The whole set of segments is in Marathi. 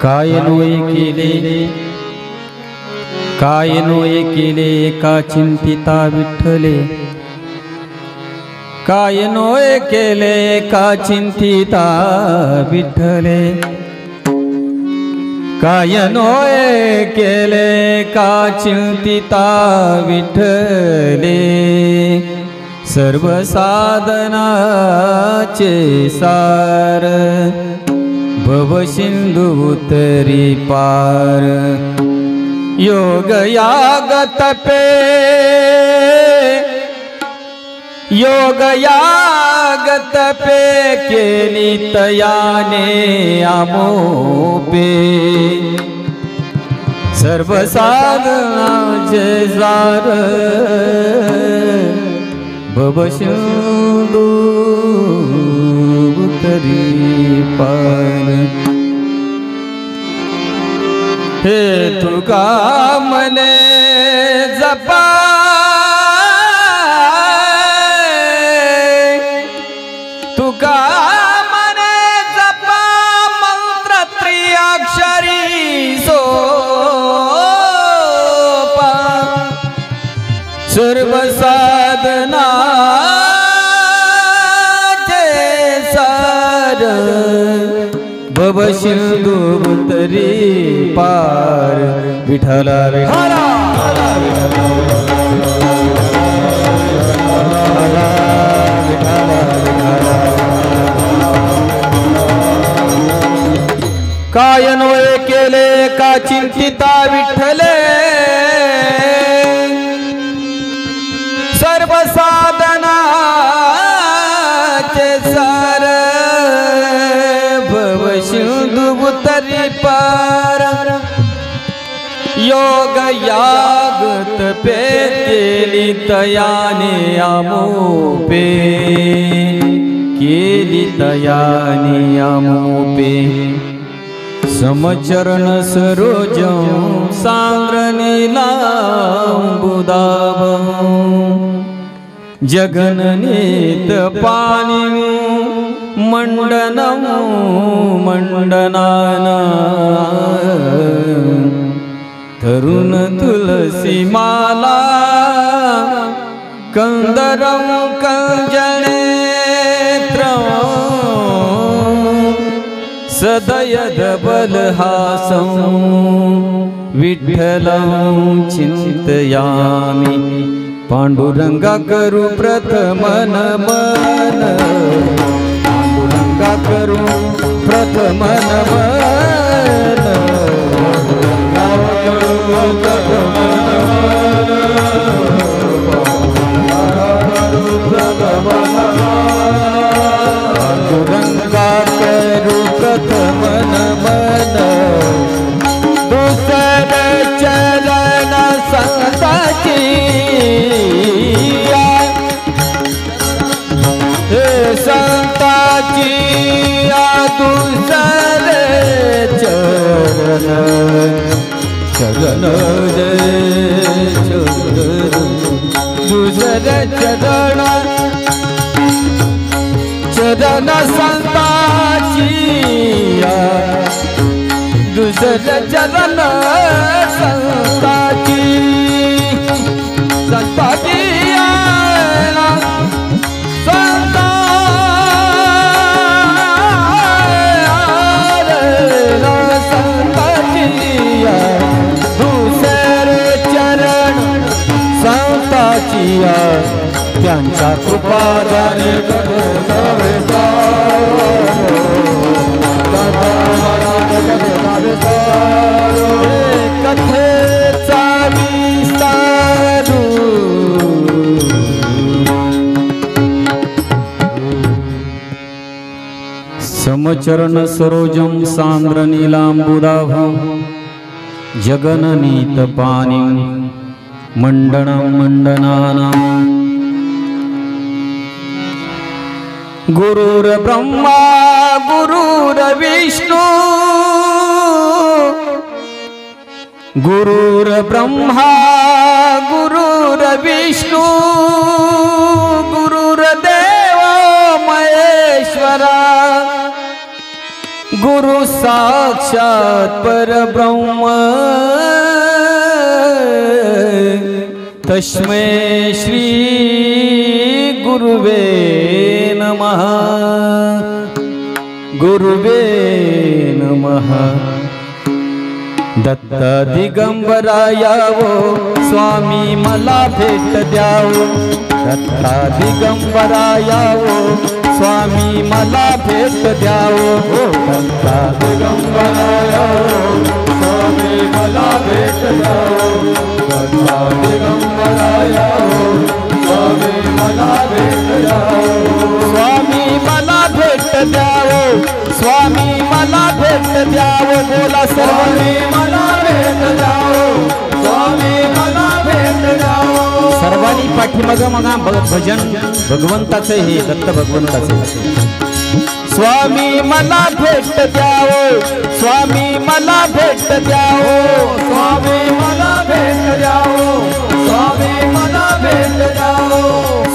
काय नोये केले का चिंतिता विठ्ठले, काय नोये केले का चिंतिता विठ्ठले, काय नोये केले का चिंतिता विठ्ठले, सर्व साधनाचे सार भव सिंधू उतरी पार, योग याग तपे केली तयाने आमोपे, सर्व साधनाचे सार भव सिंधू उतरी पार, हे तुका मने जपा तुका मने जपा मंत्र त्रिअक्षरी सोपा, सर्व साधनाचे सार भव सिंधू उतरी पार, विठ्ठला विठ्ठला काय नोये केले का चिंतिता विठ्ठले, सर्व साधनाचे सार भव सिंधू उतरी पार, योग याग तपे केली तयाने आमोपे, केली तयाने आमोपे, समचरण सरोजं सांद्र नीलांबुदाभ, जगननीत पाणी मंडनं मंडनाना, तरुण तुलसी माला कंदरं कंजनेत्रं, सदयद बलहासं विठ्ठलं चिंतयामि, पांडुरंगा करू प्रथम नमन, पांडुरंगा करू प्रथम नमन, पांडुरंगा करू प्रथम नमन, दुसर चरण संताची, हे संताची दुसर चरण, चरण दुसर चरण, चरण संताची दुसर चरण संताची, संताची त्यांच्या कृपादाने कथेचा विस्तारू, समचरण सरोजं सांद्र नीलांबुदाभं, जगननीत पाणी मंडनं मंडनाना, गुरुर ब्रह्मा गुरुर विष्णु, गुरुर ब्रह्मा गुरुर विष्णु, गुरुर देव महेश्वरा, गुरु साक्षात परब्रह्म तस्मै श्री गुरुवे नमः गुरुवे नमः। दत्ता दिगंबराया वो स्वामी मला भेट द्यावो, दत्ता दिगंबराया वो स्वामी मला भेट द्यावो, दत्ता दिगंबराया वो स्वामी मला भेट द्यावो, दत्ता दिगंबराया वो स्वामी मला भेट द्यावो, स्वामी मला भेट द्यावो, स्वामी मला भेट द्यावो, बोला स्वामी मला भेट द्यावो, स्वामी मला भेट द्यावो। सर्वांनी पाठीमाग मगा भजन भगवंताचे हे दत्त भगवंताचे। स्वामी मला भेट द्यावो, स्वामी मला भेट द्यावो, स्वामी मला भेट द्यावो, स्वामी मला भेट द्यावो,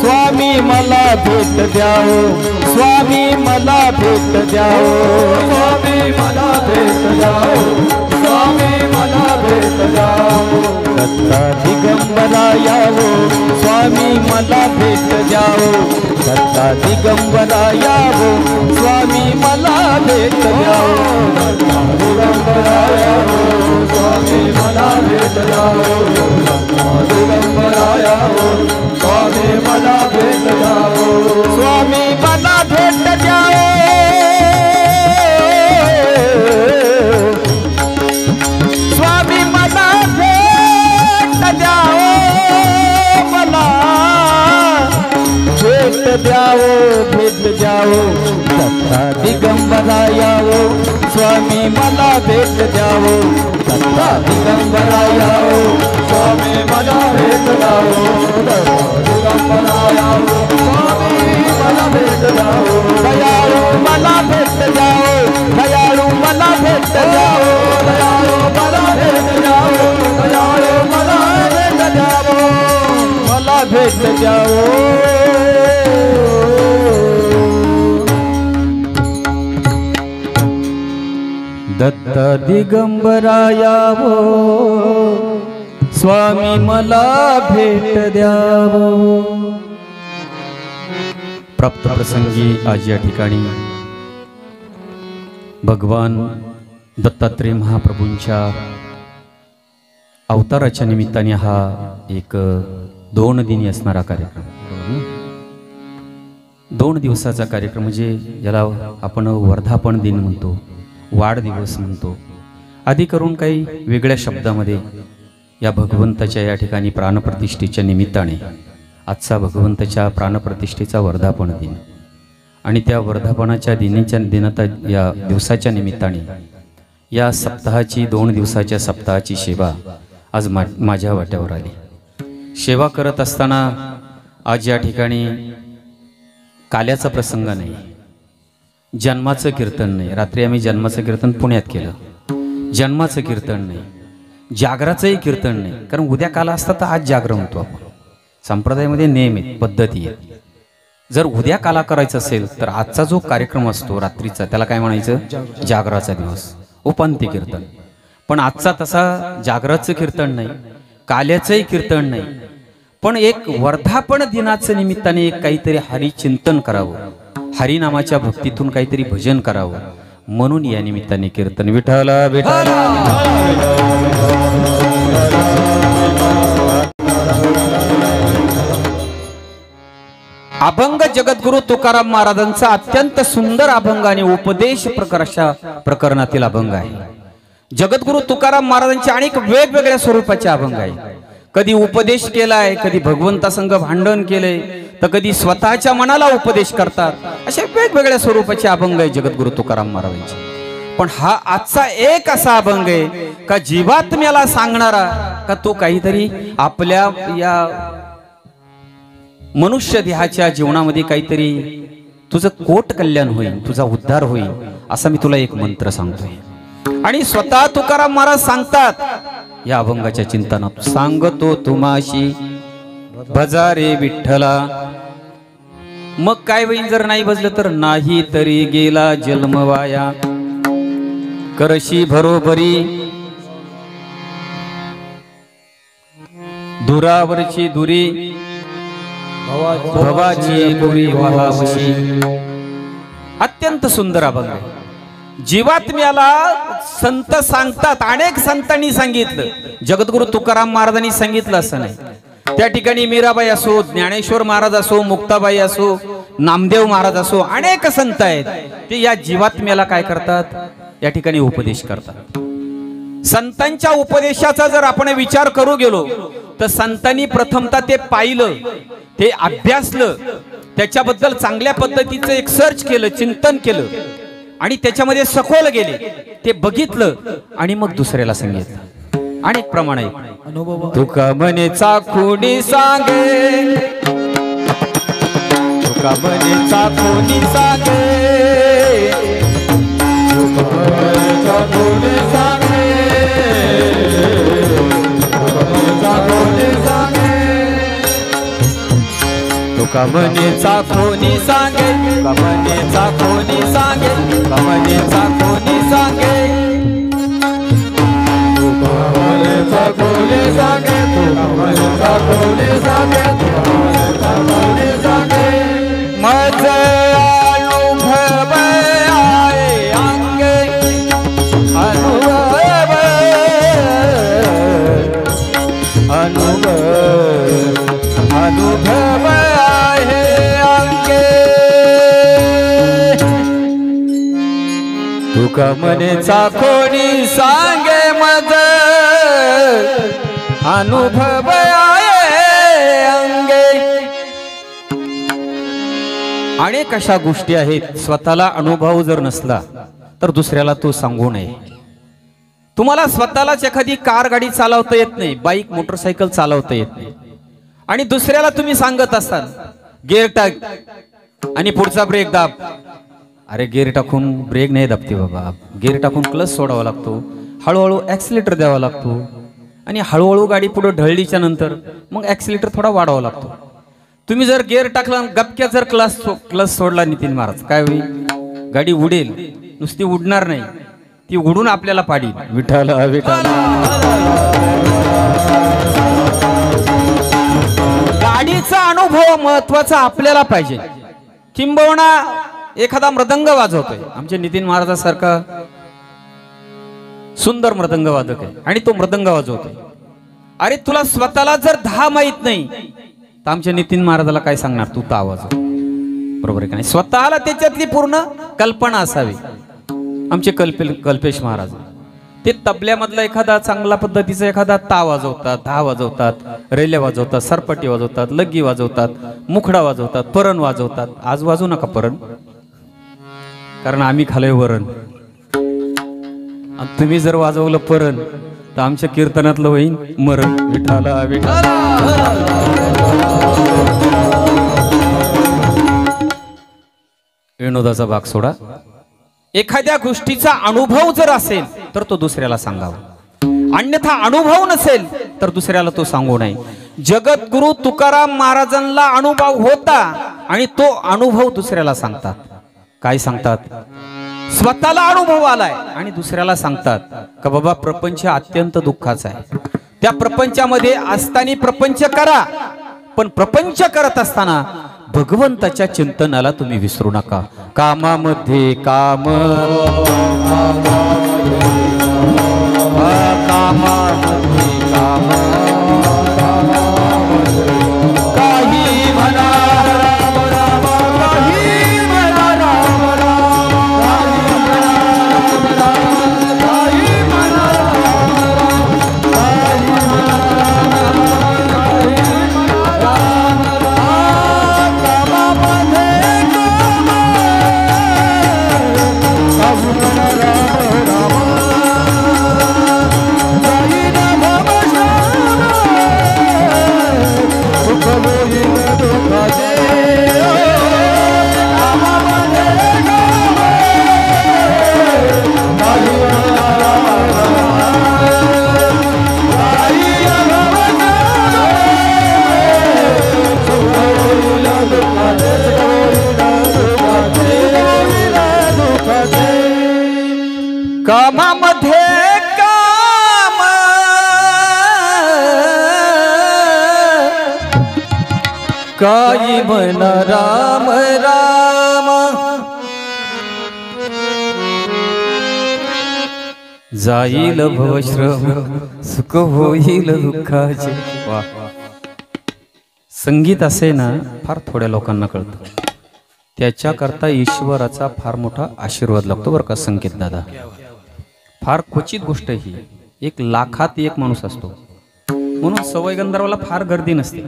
स्वामी मला भेट द्यावो, स्वामी मला भेट द्यावो, स्वामी मला भेट द्यावो, स्वामी मला भेट द्यावो। दत्ता दिगंबराया वो स्वामी मला भेट द्यावो, दत्ता दिगंबराया वो स्वामी मला भेट द्यावो, दत्ता दिगंबराया वो स्वामी मला भेट द्यावो, दत्ता दिगंबराया वो स्वामी मला भेट द्यावो, स्वामी मला भेट द्यावो, स्वामी मला भेट द्यावो, मला भेट द्यावो, भेट द्यावो, दत्ता दिगंबराया वो स्वामी मला भेट द्यावो, दत्ता दिगंबराया वो स्वामी मला भेट द्यावो, दत्ता दिगंबराया वो स्वामी मला भेट द्यावो, दयाळू मला भेट द्यावो, दयाळू मला भेट द्यावो, दयाळू मला भेट द्यावो, दयाळू मला भेट द्यावो, मला भेट द्यावो। दत्ता दिगंबराया वो स्वामी मला भेट द्यावो। प्राप्त प्रसंगी आज या ठिकाणी भगवान दत्तात्रेय महाप्रभूंच्या अवताराच्या निमित्ताने हा एक 2 दिनी असणारा कार्यक्रम, 2 दिवसाचा कार्यक्रम, म्हणजे ज्याला आपण वर्धापन दिन म्हणतो, वाढदिवस म्हणतो, आदी करून काही वेगळ्या शब्दामध्ये या भगवंताच्या या ठिकाणी प्राणप्रतिष्ठेच्या निमित्ताने आजचा भगवंताच्या प्राणप्रतिष्ठेचा वर्धापन दिन आणि त्या वर्धापनाच्या या दिवसाच्या निमित्ताने या सप्ताहाची 2 दिवसाच्या सप्ताहाची सेवा आज माझ्या वाट्यावर आली। सेवा करत असताना आज या ठिकाणी काल्याचा प्रसंग नाही, जन्माचं कीर्तन नाही। रात्री आम्ही जन्माचं कीर्तन पुण्यात केलं, जन्माचं कीर्तन नाही, जागराचंही कीर्तन नाही, कारण उद्या काला असता तर आज जागरण होतो। आपण संप्रदायामध्ये नेम आहेत, पद्धती आहेत। जर उद्या काला करायचं असेल तर आजचा जो कार्यक्रम असतो रात्रीचा त्याला काय म्हणायचं, जागराचा दिवस, उपांत्य कीर्तन। पण आजचा तसा जागराचं कीर्तन नाही, काल्याचंही कीर्तन नाही, पण एक वर्धापन दिनाच्या निमित्ताने एक काहीतरी हरिचिंतन करावं, हरिनामाच्या भक्तीतून काहीतरी भजन करावं, म्हणून या निमित्ताने कीर्तन। विठ्ठला विठ्ठला अभंग जगद्गुरु तुकाराम महाराजांचा अत्यंत सुंदर अभंग आणि उपदेश प्रकरणातील अभंग आहे। जगद्गुरु तुकाराम महाराजांचे अनेक वेगवेगळ्या स्वरूपाचे अभंग आहे। कधी उपदेश केलाय, कधी भगवंतासंग भांडण केलंय, तर कधी स्वतःच्या मनाला उपदेश करतात। अशा वेगवेगळ्या स्वरूपाचे अभंग आहे जगद्गुरु तुकाराम महाराजांचे। पण हा आजचा एक असा अभंग आहे का जीवात्म्याला सांगणारा, का तो काहीतरी आपल्या या मनुष्य देहाच्या जीवनामध्ये काहीतरी तुझं कोट कल्याण होईल, तुझा उद्धार होईल, असा मी तुला एक मंत्र सांगतोय। आणि स्वतः तुकाराम महाराज सांगतात या अभंगाच्या चिंतनात, सांगतो तुम्हाशी भजारे विठ्ठला, मग काय होईल जर नाही भजलं तर, नाही तरी गेला जन्म वाया, करशी भरोबरी दुरावरची दुरी भवाची पुरी वहावशी. अत्यंत सुंदर अभंग आहे. जीवात्म्याला संत सांगतात. अनेक संतांनी सांगितलं. जगद्गुरु तुकाराम महाराजांनी सांगितलं असं नाही. त्या ठिकाणी मीराबाई असो, ज्ञानेश्वर महाराज असो, मुक्ताबाई असो, नामदेव महाराज असो, अनेक संत आहेत. ते या जीवात्म्याला काय करतात, या ठिकाणी उपदेश करतात. संतांच्या उपदेशाचा जर आपण विचार करू गेलो तर संतांनी प्रथमतः ते पाहिलं, ते अभ्यासलं, त्याच्याबद्दल चांगल्या पद्धतीचं एक सर्च केलं, चिंतन केलं आणि त्याच्यामध्ये सखोल गेले, ते बघितलं आणि मग दुसऱ्याला सांगितलं. अनेक प्रमाण आहे. तुका म्हणे चाखुनी सांगे, तुका म्हणे चाखुनी सांगे, तुका म्हणे चाखुनी सांगे, तुका म्हणे चाखुनी सांगे, तुका म्हणे चाखुनी सांगे, तुका म्हणे चाखुनी सांगे, तुका म्हणे चाखुनी सांगे, तुका म्हणे चाखुनी सांगे, तुका म्हणे चाखुनी सांगे. मज अनुभव आहे अंगे, अनुभव अनुभव अनुभव आहे अंगे. तुका म्हणे चाखोनी सांगे मज अनुभव आहे अंगे. अनेक अशा गोष्टी आहेत, स्वतःला अनुभव जर नसला तर दुसऱ्याला तो सांगू नये. तुम्हाला स्वतःलाच एखादी कार गाडी चालवता येत नाही, बाईक मोटरसायकल चालवता येत नाही आणि दुसऱ्याला तुम्ही सांगत असाल गिअर टाक आणि पुढचा ब्रेक दाब. अरे गिअर टाकून ब्रेक नाही दाबते बाबा, गिअर टाकून क्लच सोडावा लागतो, हळूहळू ॲक्सिलेटर द्यावा लागतो आणि हळूहळू गाडी पुढे ढळलीच्या नंतर मग ॲक्सिलेटर थोडा वाढवावा लागतो. तुम्ही जर गिअर टाकला गपक्यात जर क्लच सोडला नितीन महाराज, काय होईल, गाडी उडेल. नुसती उडणार नाही, ती उडून आपल्याला पाडी. विठ्ठल विठ्ठल. गाडीचा अनुभव महत्वाचा आपल्याला पाहिजे. किंबहुना एखादा मृदंग वाजवतोय, आमचे नितीन महाराजासारखा सुंदर मृदंग वादक आहे आणि तो मृदंग वाजवतोय. अरे तुला स्वतःला जर 10 माहित नाही तर आमच्या नितीन महाराजाला काय सांगणार, तू तर आवाज. बरोबर आहे का नाही. स्वतःला त्याच्यातली पूर्ण कल्पना असावी. आमचे कल्पेश महाराज ते तबल्यामधला एखादा चांगला पद्धतीचा एखादा ता वाजवतात, 10 वाजवतात, रेल्या वाजवतात, सरपटी वाजवतात, लग्गी वाजवतात, मुखडा वाजवतात, परण वाजवतात. आज वाजवू नका परण, कारण आम्ही खालोय वरण. आणि तुम्ही जर वाजवलं परण तर आमच्या कीर्तनातलं होईन मरण. विठाला विठाला. विनोदाचा भाग सोडा. एखाद्या गोष्टीचा अनुभव जर असेल तर तो दुसऱ्याला सांगावा, अन्यथा अनुभव नसेल तर दुसऱ्याला तो सांगू नये. जगद्गुरु तुकाराम महाराजांना अनुभव होता आणि तो अनुभव दुसऱ्याला सांगतात. काय सांगतात, स्वतःला अनुभव आलाय आणि दुसऱ्याला सांगतात का बाबा प्रपंच अत्यंत दुःखाचा आहे. त्या प्रपंचामध्ये असताना प्रपंच करा, पण प्रपंच करत असताना भगवंताच्या चिंतनाला तुम्ही विसरू नका. कामामध्ये काम, कामामध्ये काम, काही म्हणा राम राम, काही म्हणा राम राम, काही म्हणा राम राम, काही म्हणा राम राम, काही म्हणा राम राम, काही म्हणा राम राम. कामामध्ये काम, काही म्हणा राम राम, काही कामामध्ये काम काही म्हणा राम राम जाईल भवश्रम सुख होईल दुःखाचे. वा, संगीत असे ना फार थोड्या लोकांना कळतं. त्याच्याकरता ईश्वराचा फार मोठा आशीर्वाद लागतो बरं का संकेत दादा. फार क्वचित गोष्ट ही, 1,00,000 माणूस असतो. म्हणून सवय गंधर्वाला फार गर्दी नसते.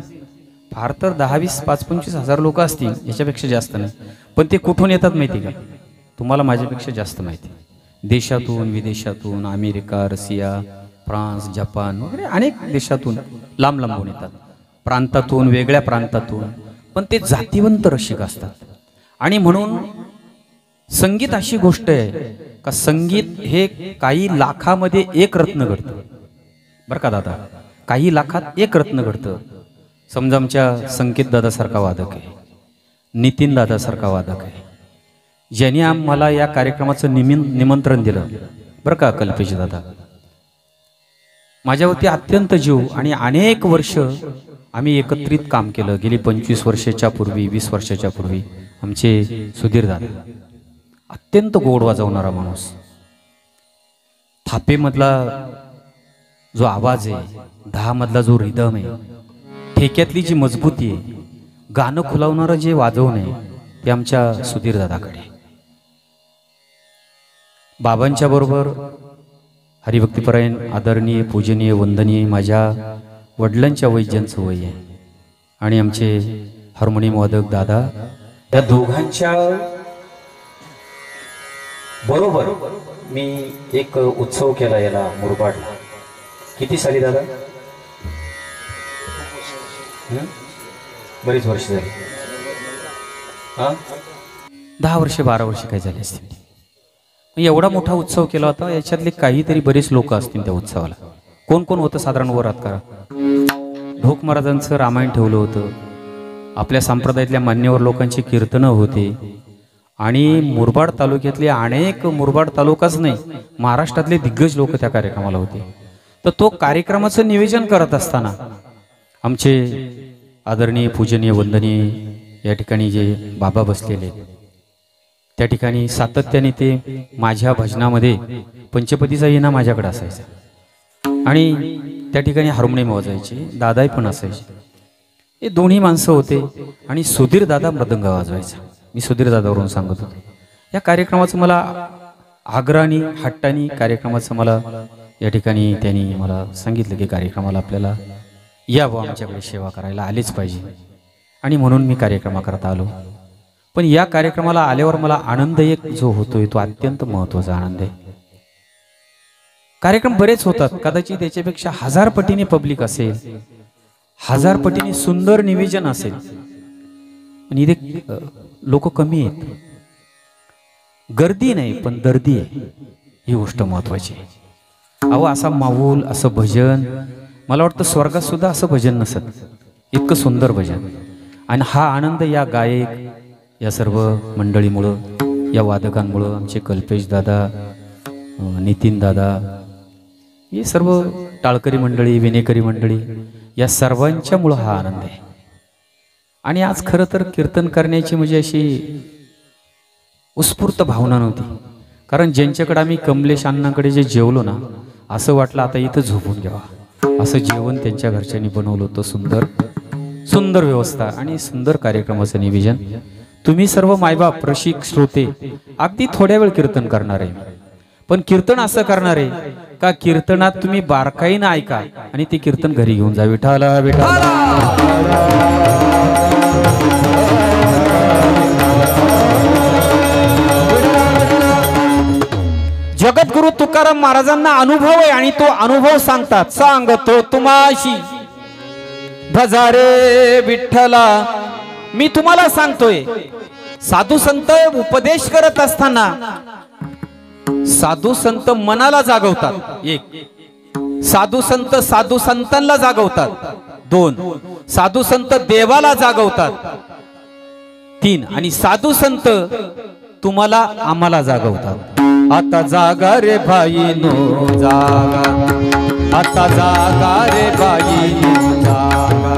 फार तर 10, 20, 5, 25 हजार लोक असतील, याच्यापेक्षा जास्त नाही. पण ते कुठून येतात माहिती का? तुम्हाला माझ्यापेक्षा जास्त माहिती. देशातून, विदेशातून, अमेरिका, रशिया, फ्रान्स, जपान वगैरे अनेक देशातून लांब लांबून येतात. प्रांतातून, वेगळ्या प्रांतातून. पण ते जातीवंत रसिक असतात. आणि म्हणून संगीत अशी गोष्ट आहे का संगीत हे काही लाखामध्ये एक रत्न घडतं बरं का दादा. काही लाखात एक रत्न घडतं. समजा आमच्या संकेत दादासारखा वादक आहे, नितीन दादासारखा वादक आहे, ज्यांनी आम्हाला या कार्यक्रमाचं निमंत्रण दिलं बरं का. कल्पेश दादा माझ्यावरती अत्यंत जीव, आणि अनेक वर्ष आम्ही एकत्रित काम केलं. गेली 25 वर्षाच्या पूर्वी, 20 वर्षाच्या पूर्वी आमचे सुधीर दादा, अत्यंत गोड वाजवणारा माणूस. थापेमधला जो आवाज आहे, 10 मधला जो रिदम आहे, ठेक्यातली जी मजबूती आहे, गाणं खुलावणारं जे वाजवणं आहे, ते आमच्या सुधीर दादाकडे. बाबांच्या बरोबर हरिभक्तीपरायण, आदरणीय, पूजनीय, वंदनीय माझ्या वडिलांच्या वैद्यांचं वय आहे. आणि आमचे हार्मोनियम वादक दादा, त्या दोघांच्या बरोबर मी एक उत्सव केला याला मुरबाडला. किती साली दादा? बरीच वर्ष झाली. 10 वर्ष 12 वर्ष काय झाले असतील. एवढा मोठा उत्सव केला होता. याच्यातले काहीतरी बरेच लोक असतील त्या उत्सवाला. कोण कोण होतं साधारण वर हात करा. ढोक महाराजांचं रामायण ठेवलं होतं. आपल्या संप्रदायातल्या मान्यवर लोकांची कीर्तनं होते. आणि मुरबाड तालुक्यातले अनेक, मुरबाड तालुकाच नाही महाराष्ट्रातले दिग्गज लोक त्या कार्यक्रमाला होते. तर तो कार्यक्रमाचं नियोजन करत असताना आमचे आदरणीय, पूजनीय, वंदनीय या ठिकाणी जे बाबा बसलेले, त्या ठिकाणी सातत्याने ते माझ्या भजनामध्ये पंचपदीचा येणा माझ्याकडे असायचा. आणि त्या ठिकाणी हार्मोनियम वाजवायचे, दादाही पण असायचे. हे दोन्ही माणसं होते. आणि सुधीर दादा मृदंग वाजवायचा. मी सुधीर दादावरून सांगत होतो. या कार्यक्रमाचं मला आग्रहाने, हट्टाने कार्यक्रमाचं मला या ठिकाणी त्यांनी मला सांगितलं की कार्यक्रमाला आपल्याला यावं, आमच्याकडे सेवा करायला आलेच पाहिजे. आणि म्हणून मी कार्यक्रमाकरता आलो. पण या कार्यक्रमाला आल्यावर मला आनंद एक जो होतोय तो अत्यंत महत्त्वाचा आनंद आहे. कार्यक्रम बरेच होतात, कदाचित त्याच्यापेक्षा 1000 पटीने पब्लिक असेल, 1000 पटीने सुंदर निवेदन असेल, पण इथे लोक कमी आहेत. गर्दी नाही पण दर्दी आहे, ही गोष्ट महत्वाची आहे. अहो असा माऊल, असं भजन, मला वाटतं स्वर्गात सुद्धा असं भजन नसत, इतकं सुंदर भजन. आणि हा आनंद या गायक, या सर्व मंडळीमुळं, या वादकांमुळं, आमचे कल्पेश दादा, नितीन दादा, हे सर्व टाळकरी मंडळी, विनेकरी मंडळी, या सर्वांच्यामुळं हा आनंद आहे. आणि आज खरं तर कीर्तन करण्याची म्हणजे अशी उत्स्फूर्त भावना नव्हती. कारण ज्यांच्याकडे आम्ही कमलेश अण्णांकडे जे जेवलो ना, असं वाटलं आता इथं झोपून घ्यावा. असं जेवण त्यांच्या घरच्यांनी बनवलं होतं. सुंदर सुंदर व्यवस्था आणि सुंदर कार्यक्रमाचं नियोजन. तुम्ही सर्व मायबाप, रसिक, श्रोते अगदी थोड्या वेळ कीर्तन करणार आहे. पण कीर्तन असं करणार आहे का कीर्तनात तुम्ही बारकाईनं ऐका आणि ते कीर्तन घरी घेऊन जा. विठाला विठाला. जगद्गुरु तुकाराम महाराजांना अनुभव आहे आणि तो अनुभव सांगतात. सांगतो तुम्हाशी भजारे विठ्ठला. मी तुम्हाला सांगतोय, साधू संत उपदेश करत असताना साधू संत मनाला जागवतात. 1, साधू संत साधू संतांना जागवतात. 2, साधू संत देवाला जागवतात. 3, आणि साधू संत तुम्हाला आम्हाला जागवतात. आता जागा रे भाईनो जागा, आता जागा रे भाईनो जागा,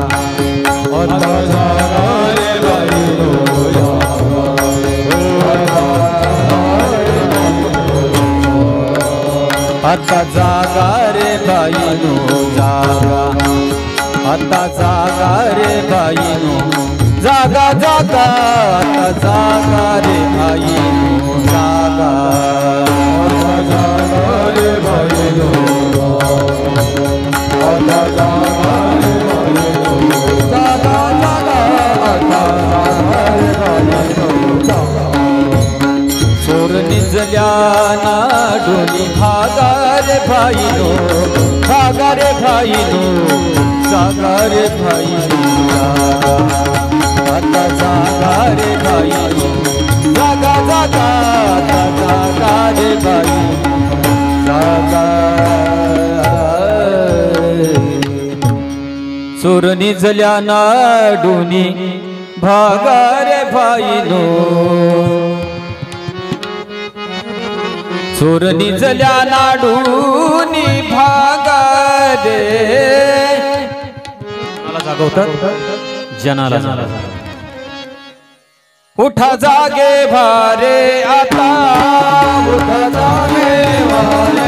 आता जागा रे भाईनो जागा, आता जागा रे भाईनो जागा, आता जागा रे भाईनो जागा जागा, आता जागा रे भाईनो जागा, आता जागा रे भाईनो आता जागा रे भाईनो जागा जागा, आता जागा रे भाईनो जागा. चोर निजल्या नाडोनी भागा रे भाईनो, भागा रे भाईनो जागा रे भाईनो जागा, आता जागा रे भाईनो जागा जागा, आता जागा रे भाईनो जागा. चोर निजल्या नाडोनी भागा रे भाईनो, चोर निजल्या नाडूनी भागा रे. मला जागवतात जनाला जागा. उठा जागे भारे आता, उठा जागे भारे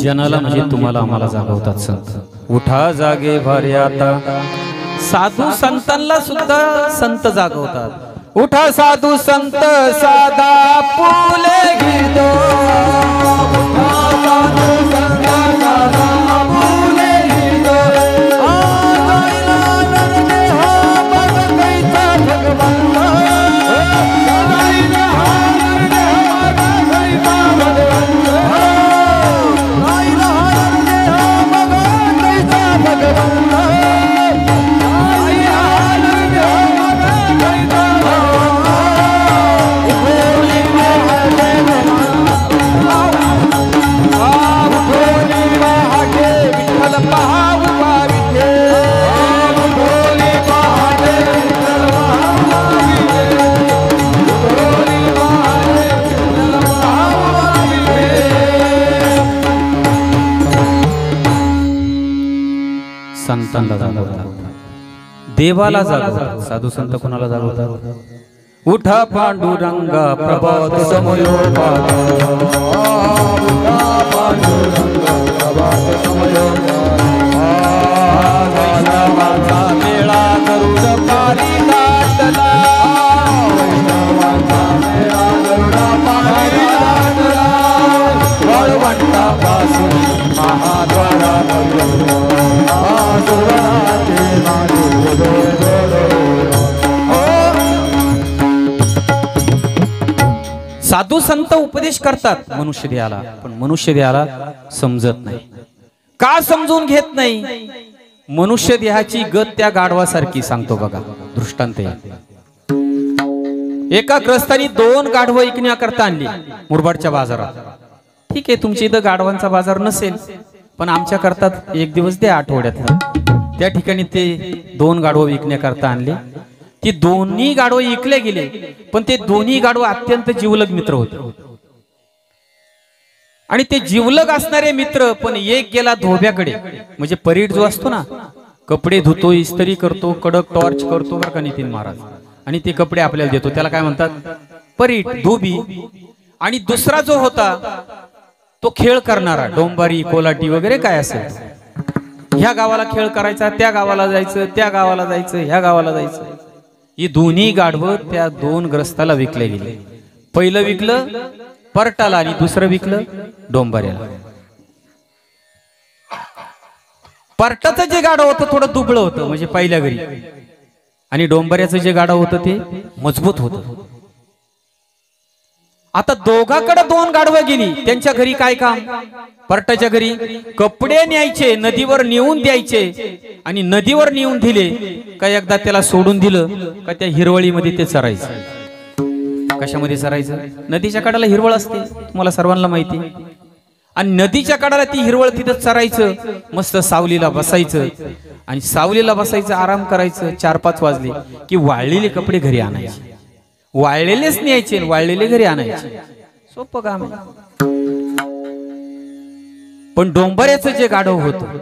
जनाला म्हणजे तुम्हाला आम्हाला जागवतात संत. उठा जागे भारे आता, साधू संतांना सुद्धा संत जागवतात. उठा साधू संत साधा फुले घेतो, उठा साधू संत साधा फुले घेतो, संतांना जागवतात, देवाला जागवतात. साधू संत कोणाला जागवतात? उठा पांडुरंगा प्रभात समयो पाता, उठा पांडुरंगा प्रभात समयो वैष्णवांचा मेळा गरुड पारी दाटला, वैष्णवांचा मेळा गरुड पारी दाटला, वळवंटापासून महाद्वारापर्यंत साधू संत उपदेश करतात मनुष्य देहाला, पण मनुष्य देहाला समजत नाही. का समजून घेत नाही? मनुष्य देहाची गत त्या गाढवासारखी. सांगतो बघा दृष्टांत. एका ग्रस्तानी 2 गाढवं विकण्याकरता आणली मुरबाडच्या बाजारात. ठीक आहे, तुमच्या इथं गाढवांचा बाजार नसेल, पण आमच्या करतात एक दिवस द्या आठवड्यात. त्या ठिकाणी ते 2 गाढवं विकण्याकरता आणले. ती दोन्ही गाढवं विकले गेले, पण ते दोन्ही गाढवं अत्यंत जीवलग मित्र होते. आणि ते जीवलग असणारे मित्र, पण एक गेला धोब्याकडे. म्हणजे परीट जो असतो ना, कपडे धुतो, इस्त्री करतो, कडक टॉर्च करतो बरं का नितीन महाराज, आणि ते कपडे आपल्याला देतो, त्याला काय म्हणतात? परीट, धोबी. आणि दुसरा जो होता तो खेळ करणारा, डोंबारी, कोलाटी वगैरे काय असेल. ह्या गावाला खेळ करायचा, त्या गावाला जायचं, त्या गावाला जायचं, ह्या गावाला जायचं. ही दोन्ही गाढवं त्या 2 ग्रस्ताला विकले गेले. पहिलं विकलं परटाला आणि दुसरं विकलं डोंबाऱ्याला. परटाचं जे गाढव होतं थोडं दुबळं होतं, म्हणजे पहिल्या घरी, आणि डोंबाऱ्याचं जे गाढव होतं ते मजबूत होतं. आता दोघाकडे दोन गाढवं गेली, त्यांच्या घरी काय काम? परटाच्या घरी कपडे न्यायचे, नदीवर नेऊन द्यायचे, आणि नदीवर नेऊन दिले का एकदा त्याला सोडून दिलं का त्या हिरवळीमध्ये ते चरायचं. कशामध्ये चरायचं? नदीच्या कडाला हिरवळ असते, तुम्हाला सर्वांना माहिती. आणि नदीच्या कडाला ती हिरवळ तिथं चरायचं, मस्त सावलीला बसायचं, आणि सावलीला बसायचं, आराम करायचं. 4-5 वाजले की वाळलेले कपडे घरी आणायचे, वाळलेलेच न्यायचे, वाळलेले घरी आणायचे. सोपं काम आहे. पण डोंबऱ्याचं जे गाढव होतं,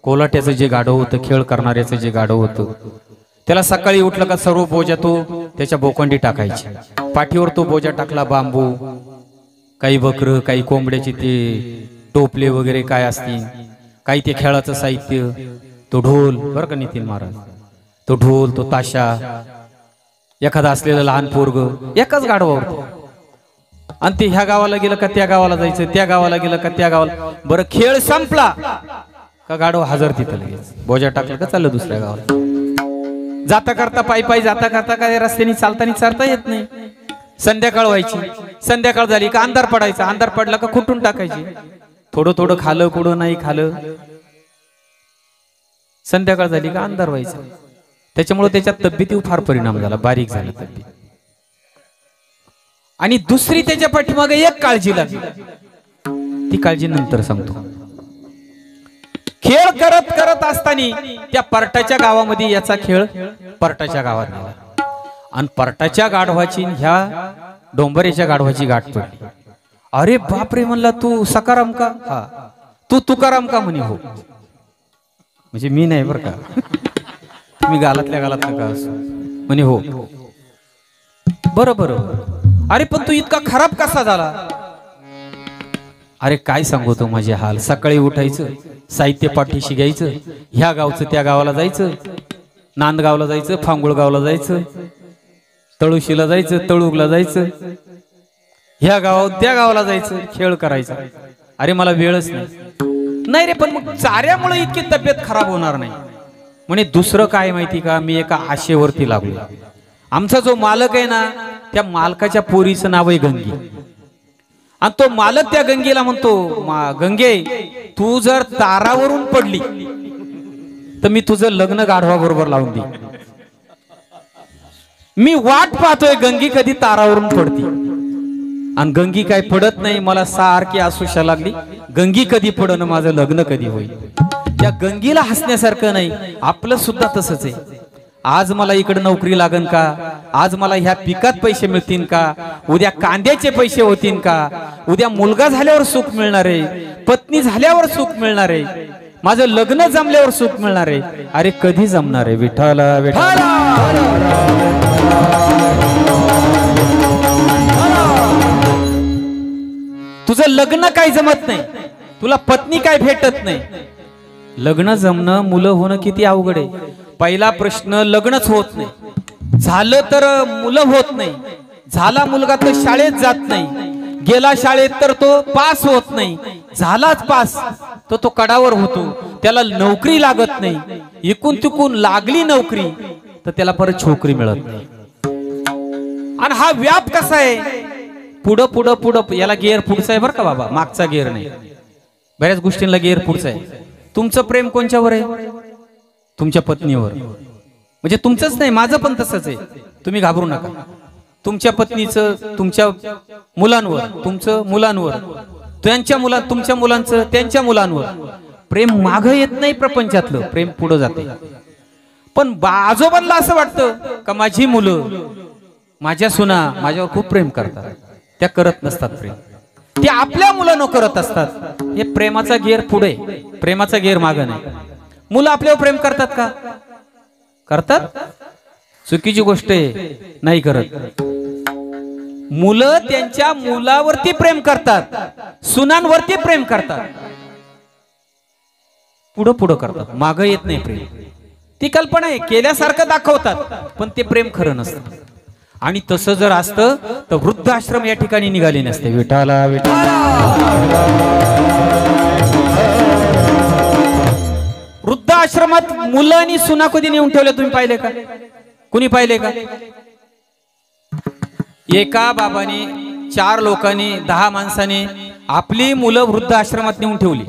कोलाट्याचं जे गाढव होतं, खेळ करणाऱ्याचं जे गाढव होतं, त्याला सकाळी उठलं का सर्व बोजा तो त्याच्या बोकांडी टाकायची. पाठीवर तो बोजा टाकला, बांबू, काही बकर, काही कोंबड्याचे ते टोपले वगैरे काय असतील, काही ते खेळाचं साहित्य, तो ढोल, बरं का नितीन महाराज, तो ढोल, तो ताशा, एखादा असलेलं लहान पोरग एकाच गाढवावर. आणि ते ह्या गावाला गेलं का त्या गावाला जायचं, त्या गावाला गेलं का त्या गावाला. बरं खेळ संपला का गाढव हजर तिथं लगेच, बोजा टाकलं का चाललं दुसऱ्या गावाला. जाता करता पायी पायी जाता करता काय रस्त्याने चालताना चालता येत नाही. संध्याकाळ व्हायची, संध्याकाळ झाली का अंधार पडायचा, अंधार पडला का खुटून टाकायची. थोडं थोडं खालं, कुठं नाही खालं, संध्याकाळ झाली का अंधार व्हायचा. त्याच्यामुळे त्याच्या तब्येतीवर फार परिणाम झाला, बारीक झाला तब्येत. आणि दुसरी त्याच्या पाठीमागे एक काळजी लागली, ती काळजी नंतर सांगतो. खेळ करत करत असताना त्या परटाच्या गावामध्ये याचा खेळ परटाच्या गावात गेला, आणि परटाच्या गाढवाची ह्या डोंबऱ्याच्या गाढवाची गाठ पडली. अरे बापरे, म्हणला तू सकाराम का? हा. तू तुकाराम का? म्हणे हो. म्हणजे मी नाही बरं का, तुम्ही गालातल्या गालात का असो. म्हणे हो. बरं बरं. अरे पण तू इतका खराब कसा झाला? अरे काय सांगू तो माझे हाल. सकाळी उठायचं, साहित्य पाठीशी घ्यायचं, ह्या गावचं त्या गावाला जायचं, नांदगावला जायचं, फांगुळगावला जायचं, तळुशीला जायचं, तळुगला जायचं, ह्या गावात त्या गावाला जायचं, खेळ करायचा. अरे मला वेळच नाही रे. पण मग चाऱ्यामुळे इतकी तब्येत खराब होणार नाही. म्हणे दुसरं काय माहिती का, मी एका आशेवरती लागलो. आमचा जो मालक आहे ना, त्या मालकाच्या पोरीचं नाव आहे गंगी, आणि तो मालक त्या गंगेला म्हणतो, गंगे तू जर तारावरून पडली तर मी तुझं लग्न गाढवा बरोबर लावून दे. मी वाट पाहतोय गंगी कधी तारावरून पडती, आणि गंगी काय पडत नाही. मला सारखी आसुशा लागली, गंगी कधी पडणं, माझं लग्न कधी होईल. त्या गंगीला हसण्यासारखं नाही, आपलं सुद्धा तसंच आहे. आज मला इकडे नोकरी लागन का, आज मला ह्या पिकात पैसे मिळतील का, उद्या कांद्याचे पैसे होतील का, उद्या मुलगा झाल्यावर सुख मिळणार आहे, पत्नी झाल्यावर सुख मिळणार आहे, माझं लग्न जमल्यावर सुख मिळणार आहे. अरे कधी जमणार आहे? विठ्ठला विठ्ठला. तुझं लग्न काय जमत नाही, तुला पत्नी काय भेटत नाही. लग्न जमणं, मुलं होणं किती अवघड आहे. पहिला प्रश्न, लग्नच होत नाही. झालं तर मुलं होत नाही. झाला मुलगा तर शाळेत जात नाही. गेला शाळेत तर तो पास होत नाही. झालाच पास तर तो कडावर होतो, त्याला नोकरी लागत नाही. इकून तिकून लागली नोकरी तर त्याला परत छोकरी मिळत नाही. आणि हा व्याप कसा आहे, पुढं पुढं पुढं. याला गेअर पुढचा आहे बरं का बाबा, मागचा गेअर नाही. बऱ्याच गोष्टींना गेअर पुढचा आहे. तुमचं प्रेम कोणच्यावर आहे? तुमच्या पत्नीवर. म्हणजे तुमचंच नाही, माझं पण तसंच आहे. तुम्ही घाबरू नका. तुमच्या पत्नीचं, तुमच्या मुलांवर, तुमचं मुलांवर, त्यांच्या तुमच्या मुलांचं त्यांच्या मुलांवर प्रेम मागं येत नाही. प्रपंचातलं प्रेम पुढं जाते. पण आजोबांना असं वाटतं का माझी मुलं, माझ्या सुना माझ्यावर खूप प्रेम करतात. त्या करत नसतात प्रेम, ते आपल्या मुलांना करत असतात. हे प्रेमाचा गेअर पुढे, प्रेमाचा गेअर मागं नाही. मुलं आपल्यावर प्रेम करतात का? करतात. चुकीची गोष्ट आहे, नाही करत. मुलं त्यांच्या मुलावरती प्रेम करतात, सुनांवरती प्रेम करतात, पुढं पुढं करतात, मागं येत नाही प्रेम. ती कल्पना आहे, केल्यासारखं दाखवतात, पण ते प्रेम खरं नसतं. आणि तसं जर असतं तर वृद्धाश्रम या ठिकाणी निघाले नसते. विठाला विठाला. वृद्धाश्रमात मुलं आणि सुना कधी नेऊन ठेवल्या तुम्ही पाहिले का? कुणी पाहिले का? एका बाबाने 4 लोकांनी 10 माणसांनी आपली मुलं वृद्ध आश्रमात नेऊन ठेवली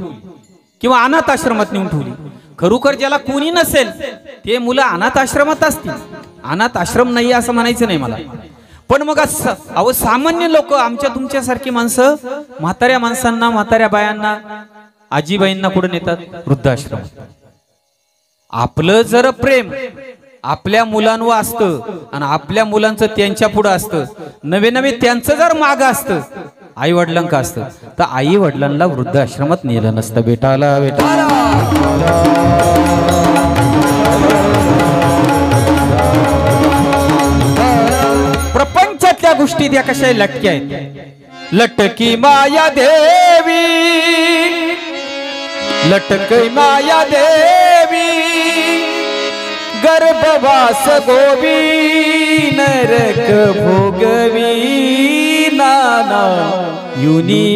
किंवा अनाथ आश्रमात नेऊन ठेवली, खरोखर ज्याला कोणी नसेल ते मुलं अनाथ आश्रमात असतील. अनाथ आश्रम नाही असं म्हणायचं नाही मला, पण मग अहो सामान्य लोक आमच्या तुमच्यासारखी माणसं म्हाताऱ्या माणसांना, म्हाताऱ्या बायांना, आजीबाईंना कुठे नेतात? वृद्धाश्रमात. आपलं जर प्रेम आपल्या मुलांवर असतं आणि आपल्या मुलांचं त्यांच्या पुढं असतं, नवे नवे त्यांचं जर मागं असतं, आई वडिलांका असतं, तर आई वडिलांना वृद्धाश्रमात नेलं नसतं. बेटाला बेटाला प्रपंचातल्या गोष्टी त्या कशा लटक्या आहेत. लटकी माया देवी, लटकी माया देवी, गर्भवास गोवी, नरक भोगवी नाना युनी.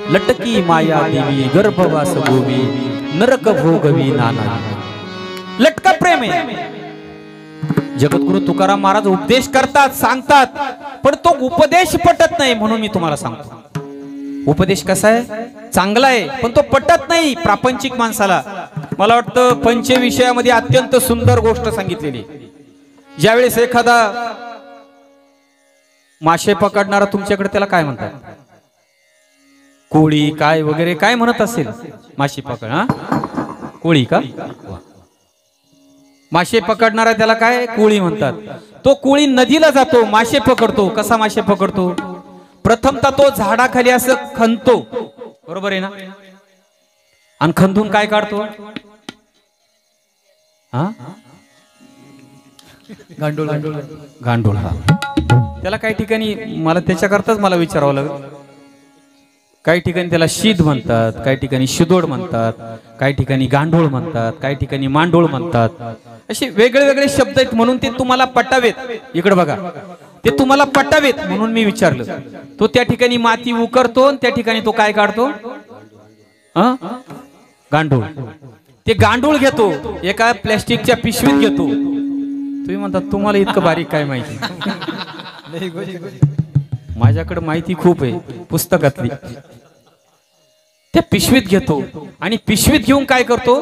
लटकी माया देवी, गर्भवास गोवी, नरक भोगवी नाना. लटका प्रेम आहे. जगद्गुरु तुकाराम महाराज उपदेश करतात, सांगतात, पण तो उपदेश पटत नाही. म्हणून मी तुम्हाला सांगतो, उपदेश कसा आहे? चांगला आहे, पण तो पटत नाही प्रापंचिक माणसाला. मला वाटतं पंचविषयामध्ये अत्यंत सुंदर गोष्ट सांगितलेली. ज्यावेळेस एखादा मासे पकडणारा तुमच्याकडे, त्याला काय म्हणतात? कोळी काय वगैरे काय म्हणत असेल? मासे पकड, हा कोळी का? मासे पकडणारा त्याला काय? कोळी म्हणतात. तो कोळी नदीला जातो, मासे पकडतो. कसा मासे पकडतो? प्रथमतः तो झाडाखाली असं खणतो, बरोबर आहे ना? आणि खंदून काय काढतो? हा, गांडूळ. गांडूळ. हा, त्याला काही ठिकाणी मला त्याच्याकरताच मला विचारावं लागेल. काही ठिकाणी त्याला शीद म्हणतात, काही ठिकाणी शिदोड म्हणतात, काही ठिकाणी गांडूळ म्हणतात, काही ठिकाणी मांडोळ म्हणतात. असे वेगळे वेगळे शब्द आहेत. म्हणून ते तुम्हाला पटावेत. इकडे बघा, ते तुम्हाला पटावेत म्हणून मी विचारलं. तो त्या ठिकाणी माती उकरतो, त्या ठिकाणी तो काय काढतो? गांडूळ. ते गांडूळ घेतो, एका प्लॅस्टिकच्या पिशवीत घेतो. तुम्ही म्हणतात तुम्हाला इतकं बारीक काय माहिती? माझ्याकडे माहिती खूप आहे पुस्तकातली. त्या पिशवीत घेतो आणि पिशवीत घेऊन काय करतो?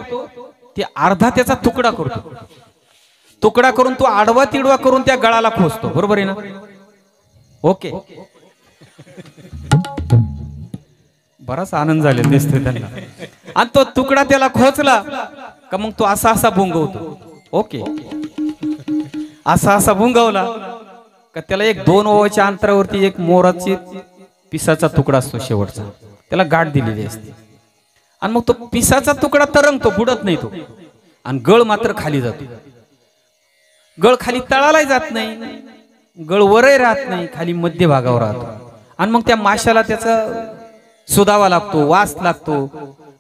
ते अर्धा त्याचा तुकडा करतो. तुकडा करून तो आडवा तिडवा करून त्या गळाला खोचतो, बरोबर आहे ना? ओके, बराच आनंद झालेला दिसतोय त्यांना. आणि तो तुकडा त्याला खोचला का मग तो असा असा भुंगवतो. ओके, असा असा भुंगवला का त्याला 1-2 ओव्याच्या अंतरावरती एक मोराची पिसाचा तुकडा असतो शेवटचा, त्याला गाठ दिलेली असते. आणि मग तो पिसाचा तुकडा तरंगतो, बुडत नाही तो. आणि गळ मात्र खाली जातो. गळ खाली तळाला जात नाही, गळ वरही राहत नाही, खाली मध्य भागावर राहतो. आणि मग त्या माशाला त्याचा सुदावा लागतो, वास लागतो.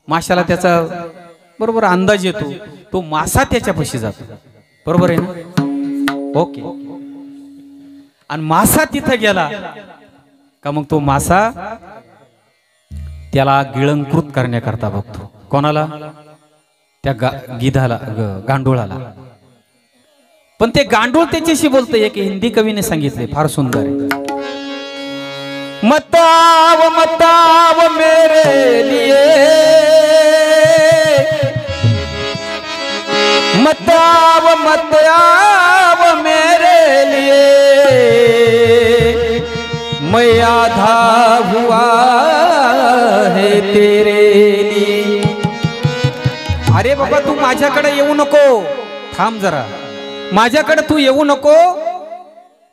माशाला त्याचा बरोबर अंदाज येतो. तो मासा त्याच्यापाशी जातो, बरोबर आहे ना? ओके. आणि मासा तिथे गेला का मग तो मासा त्याला गिळंकृत करण्याकरता बघतो. कोणाला? त्या गिधाला, गांडुळाला. पण ते गांडूळ त्याच्याशी बोलतो. एक हिंदी कवीने सांगितले, फार सुंदर आहे. मताव मताव मेरे लिए, मताव मताव मेरे लिए, मैं आधा हुआ है तेरे लिए. अरे बाबा, तू माझ्याकडे येऊ नको, थांब जरा, माझ्याकडे तू येऊ नको.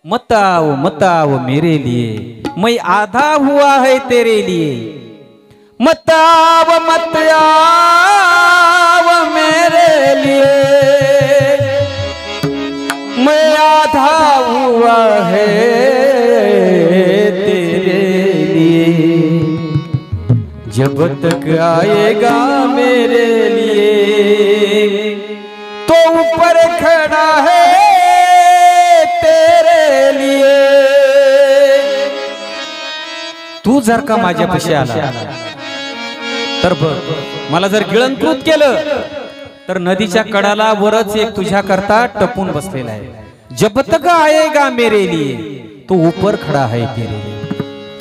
मत आओ मेरे लिए, मैं आधा हुआ है तेरे लिए. मत आओ मेरे लिए, मैं आधा हुआ है तेरे लिए. जब तक आएगा मेरे लिए, तो ऊपर खड़ा है तेरे लिए. तू जर का माझ्यापाशी आला तर बघ, मला जर गिळंकृत केलं तर नदीच्या कडाला वरच एक तुझ्या करता टपून बसलेला आहे. जब तक आएगा मेरे लिए, तो ऊपर खडा है तेरे.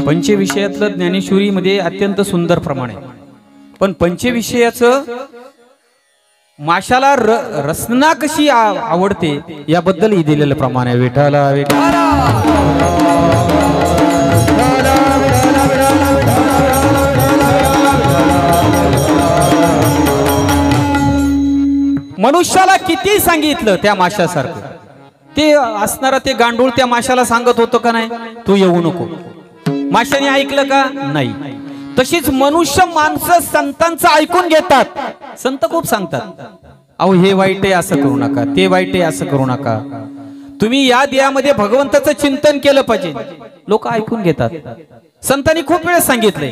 पंचविषयातलं ज्ञानेश्वरीमध्ये अत्यंत सुंदर प्रमाण आहे. पण पंचविषयाचं माशाला रसना कशी आवडते याबद्दल दिलेलं प्रमाण आहे. विठाला विठाला मनुष्याला किती सांगितलं त्या माशासारखं ते असणारा ते गांडूळ त्या माशाला सांगत होतं का नाही, तू येऊ नको. माशाने ऐकलं का नाही. तशीच मनुष्य माणसं संतांचं ऐकून घेतात. संत खूप सांगतात, अहो हे वाईट आहे असं करू नका, ते वाईट आहे असं करू नका, तुम्ही या देहामध्ये भगवंताचं चिंतन केलं पाहिजे. लोक ऐकून घेतात. संतांनी खूप वेळेस सांगितलंय,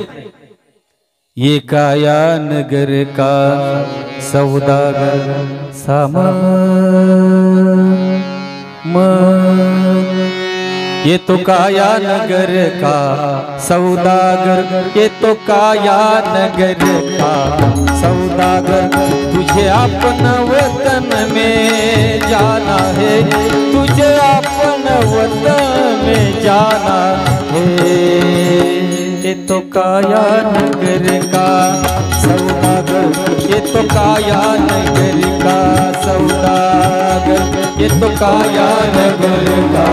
ये काया नगर का सौदागर सामान ये तो काया नगर का सौदागर, ये तो काया नगर का सौदागर, तुझे अपन वतन में जाना है, तुझे अपन वतन में जाना है. ये तो काया नगर का सौदागर, ये तो काया नगर का सौदागर, ये तो काया नगर का,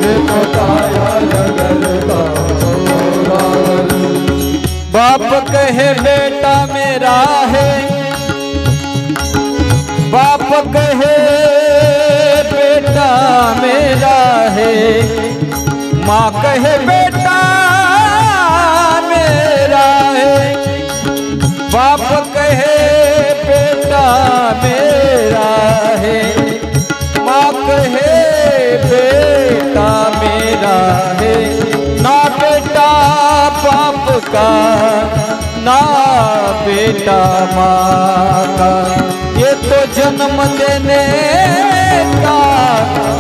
ये तो काया नगर का सौदागर. बाप कहे बेटा मेरा है, बाप कहे बेटा मेरा है, माँ कहे बेटा मेरा है, बाप कहे बेटा मेरा है, माँ कहे बेटा मेरा है. ना बेटा बाप का, ना बेटा माँ का, ये तो जन्म देने का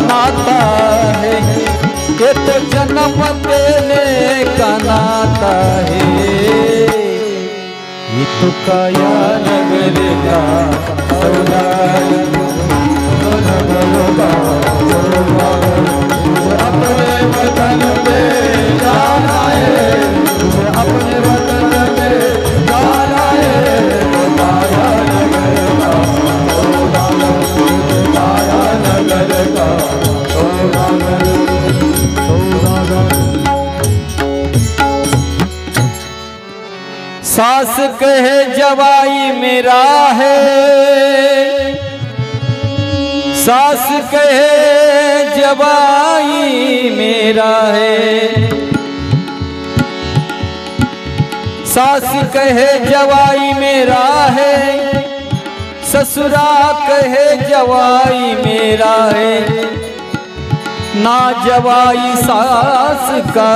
नाता है, ये तो जन्म देने का नाता है. ये तो काया नगर का सौदागर, अपने वतन में जाना है, अपने वतन में जाना है. काया नगर का सौदागर, काया नगर का सौदागर. सास कहे जवाई मेरा है, सास कहे जवाई मेरा है, सास कहे जवाई मेरा है, ससुरा कहे जवाई मेरा है. ना जवाई सास का,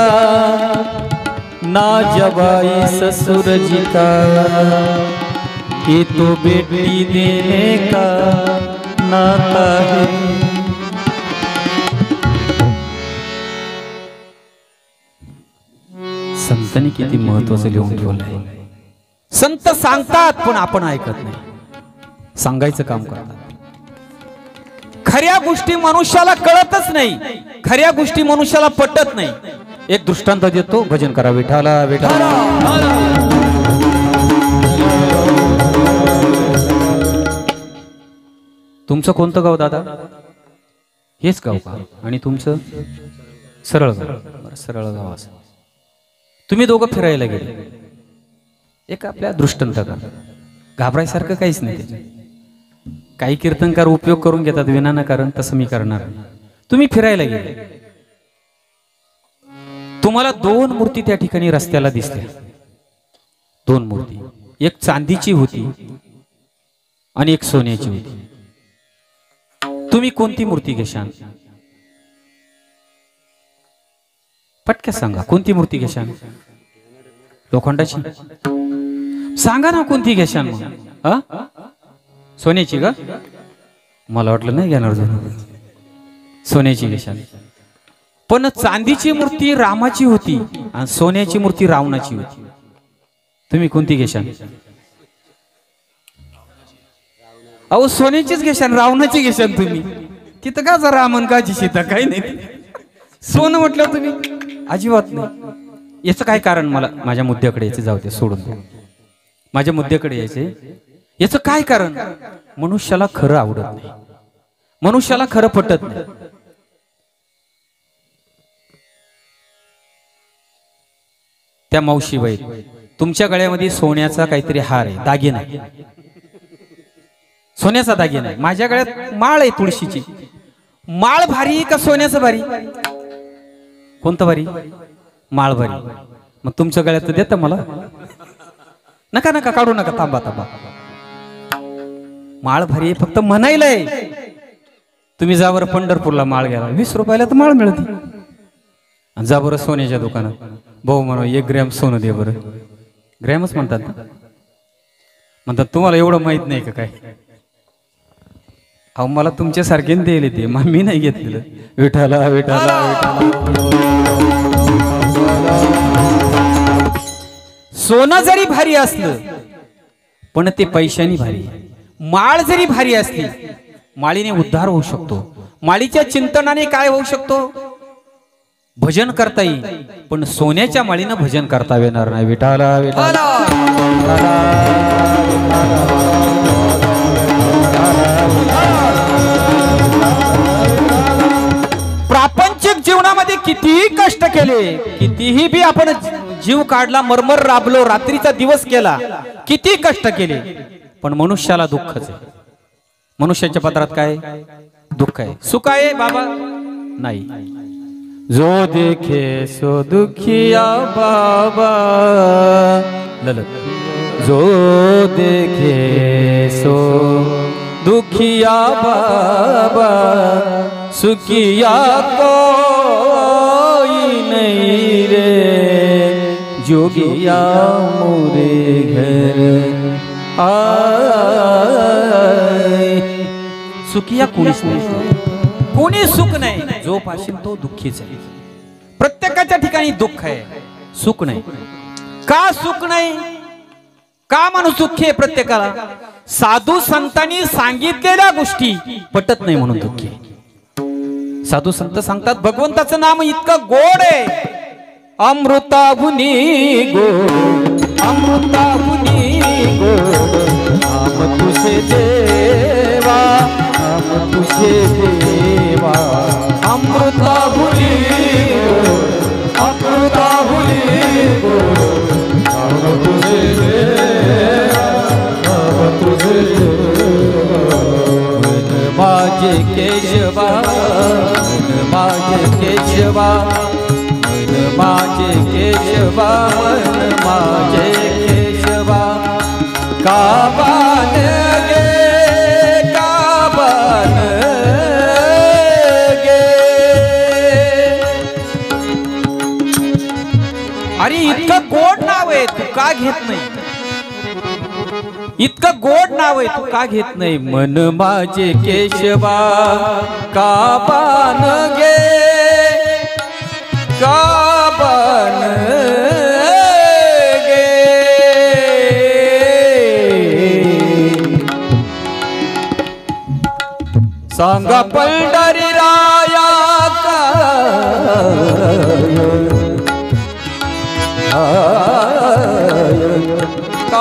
ना जवाई ससुर जी का, ये तो बेटी देने का नाता है. संतांनी किती महत्वाचं लिहून ठेवलंय. संत सांगतात पण आपण ऐकत नाही, सांगायचं काम करतात. खऱ्या गोष्टी मनुष्याला कळतच नाही, खऱ्या गोष्टी मनुष्याला पटत नाही. एक दृष्टांत देतो, भजन करा. विठाला विठाला तुमचं कोणतं गाव दादा? हेच गाव का? आणि तुमचं सरळ गाव? सरळ गाव. असं तुम्ही दोघं फिरायला गेले. एक आपल्या दृष्टांत का, घाबरायसारखं काहीच नाही त्याच्यात. काही कीर्तनकार उपयोग करून घेतात विनाकारण, तसं मी करणार. तुम्ही फिरायला गेले, तुम्हाला दोन मूर्ती त्या ठिकाणी रस्त्याला दिसल्या. दोन मूर्ती, एक चांदीची होती आणि एक सोन्याची होती. तुम्ही कोणती मूर्ती घेशाल? पटक्या सांगा, कोणती मूर्ती घेशाल? लोखंडाची? सांगा ना कोणती घेशाल मग? सोन्याची का? मला वाटलं नाही घेणार. सोन्याची घेशाल. पण चांदीची मूर्ती रामाची होती आणि सोन्याची मूर्ती रावणाची होती. तुम्ही कोणती घेशाल? अहो सोन्याचीच घेशाल, रावणाची घेशाल तुम्ही. तिथं का रामन काची सीता काही नाही. सोनं म्हटलं तुम्ही अजिबात नाही. याचं काय कारण? मला माझ्या मुद्द्याकडे यायचे, जाऊ दे सोडून द्या. माझ्या मुद्द्याकडे यायचे. याचं काय कारण? मनुष्याला खरं आवडत नाही, मनुष्याला खरं पटत नाही. त्या मावशीबाई, तुमच्या गळ्यामध्ये सोन्याचा काहीतरी हार आहे, दागिना आहे, सोन्याचा दागिना आहे. माझ्या गळ्यात माळ आहे तुळशीची. माळ भारी का सोन्याचं भारी? कोणतं भारी? माळ भारी. मग तुमच्या गळ्यात देता मला? नका नका काढू नका, थांबा थांबा. माळ भारी आहे फक्त म्हणायला आहे. तुम्ही जा बरं पंढरपूरला माळ घ्यायला, 20 रुपयाला तर माळ मिळते. जा बरं सोन्याच्या दुकानात, भाऊ म्हणा 1 ग्रॅम सोनं दे बरं. ग्रॅमच म्हणतात ना? म्हणतात तुम्हाला एवढं माहित नाही का काय? अहो मला तुमच्यासारखे देईल ते, मी नाही घेतलेलं. विठाला विठाला सोनं जरी भारी असलं पण ते पैशानी भारी. माळ जरी भारी असली, माळीने उद्धार होऊ शकतो. माळीच्या चिंतनाने काय होऊ शकतो? भजन करता येईल, पण सोन्याच्या माळीनं भजन करता येणार नाही. विठाला विठाला प्रापंचिक जीवनामध्ये कितीही कष्ट केले, कितीही बी आपण जीव काढला, मरमर राबलो, रात्रीचा दिवस केला, किती कष्ट केले, पण मनुष्याला दुःखच आहे. मनुष्याच्या पत्रात काय? दुःख आहे. सुख आहे बाबा? नाही. जो देखे सो दुखिया बाबा ललत. जो देखे सो दुखिया बाबा, सुखिया कोई नहीं रे, जोगिया मोरे घर आय. सुखिया कोणीच नाही, कोणी सुख नाही. जो पाशील तो दुःखीच आहे. प्रत्येकाच्या ठिकाणी दुःख आहे, सुख नाही. का सुख नाही? का माणूस दुःखी आहे प्रत्येकाला? साधू संतांनी सांगितलेल्या गोष्टी पटत नाही म्हणून दुःखी. साधू संत सांगतात भगवंताचं नाम इतकं गोड आहे, अमृताहुनी गोड, अमृताहुनी गोड, नाम तुझे देवा, नाम तुझे देवा, अमृताहुनी गोड, अमृताहुनी गोड, नाम तुझे देवा, नाम तुझे देवा. माझे केशवा, माझे केशवा, माझे केशवा, माझे केशवा, काबान गे, काबान गे. अरे इतकं गोड नाव आहे, तू का घेत नाही? इतकं गोड नाव आहे, तू का घेत नाही? मन माझे केशवा, काबान गे, काबान गे. सांगा पंढरी राया काय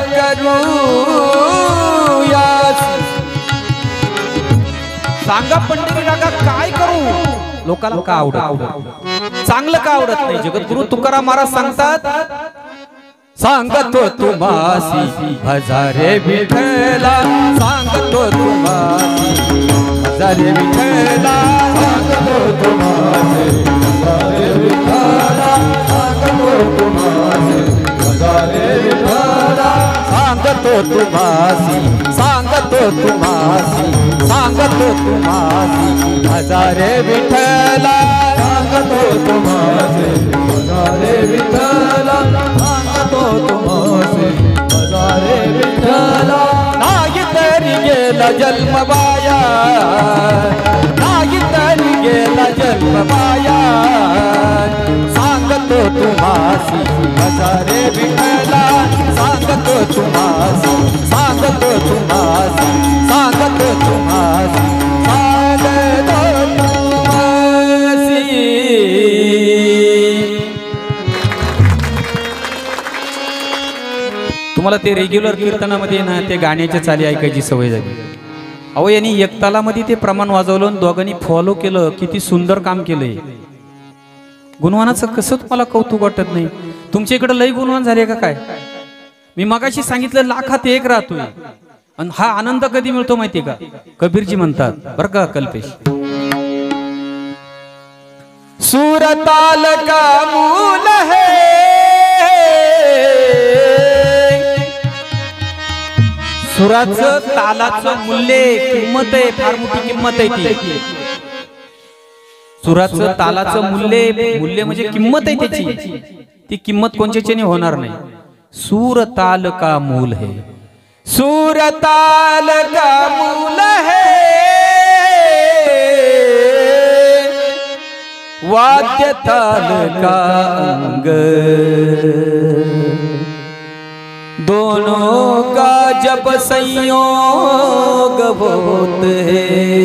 करू यास. सांगा पंढरी रागा काय करू? लोकांना का आवडत? चांगलं का आवडत नाही? जगद्गुरु तुकाराम महाराज सांगतात, सांगतो तुम्हासी हजारे विठ्ठला, सांगतो तुम्हासी हजारे विठ्ठला, सांगतो तुम्हासी हजारे विठ्ठला, सांगतो तुम्हासी हजारे विठ्ठला, सांगतो तुम्हासी, सांगतो तुम्हासी, सांगतो तुम्हासी हजारे विठ्ठला, सांगतो तुम्हासी हजारे विठ्ठला, सांगतो तुम्हासी हजारे विठ्ठला. नाही तरी गेला जन्म वाया, नाही तरी गेला जन्म वाया, सांगतो तुम्हासी हजारे विठ्ठला, सांगतो तुम्हासी, सांगतो तुम्हासी, सांगतो तुम्हासी तुम्हाला ते रेग्युलर कीर्तनामध्ये ना ते गाण्याच्या चाली ऐकायची सवय झाली. अहो यांनी एकतालामध्ये ते प्रमाण वाजवलं आणि दोघांनी फॉलो केलं. किती सुंदर काम केलंय. गुणवानाचं कसं तुम्हाला कौतुक वाटत नाही? तुमच्या इकडे लय गुणवान झाले का काय? मी मगाशी सांगितलं लाखात एक राहतोय. आणि हा आनंद कधी मिळतो माहितीये का? कबीरजी म्हणतात बरं का कल्पेश, सूरताल का मूल है, सुराचं तालाचं मूल्य किंमत आहे, फार मोठी किंमत आहे ती. सुराचं तालाचं मूल्य म्हणजे किंमत आहे त्याची. ती किंमत कोणच्याच्याने होणार नाही. सूर ताल का मूल है, सूर ताल का मूल है, वाद्य ताल का अंग, दोनों का जब संयोग होते हैं,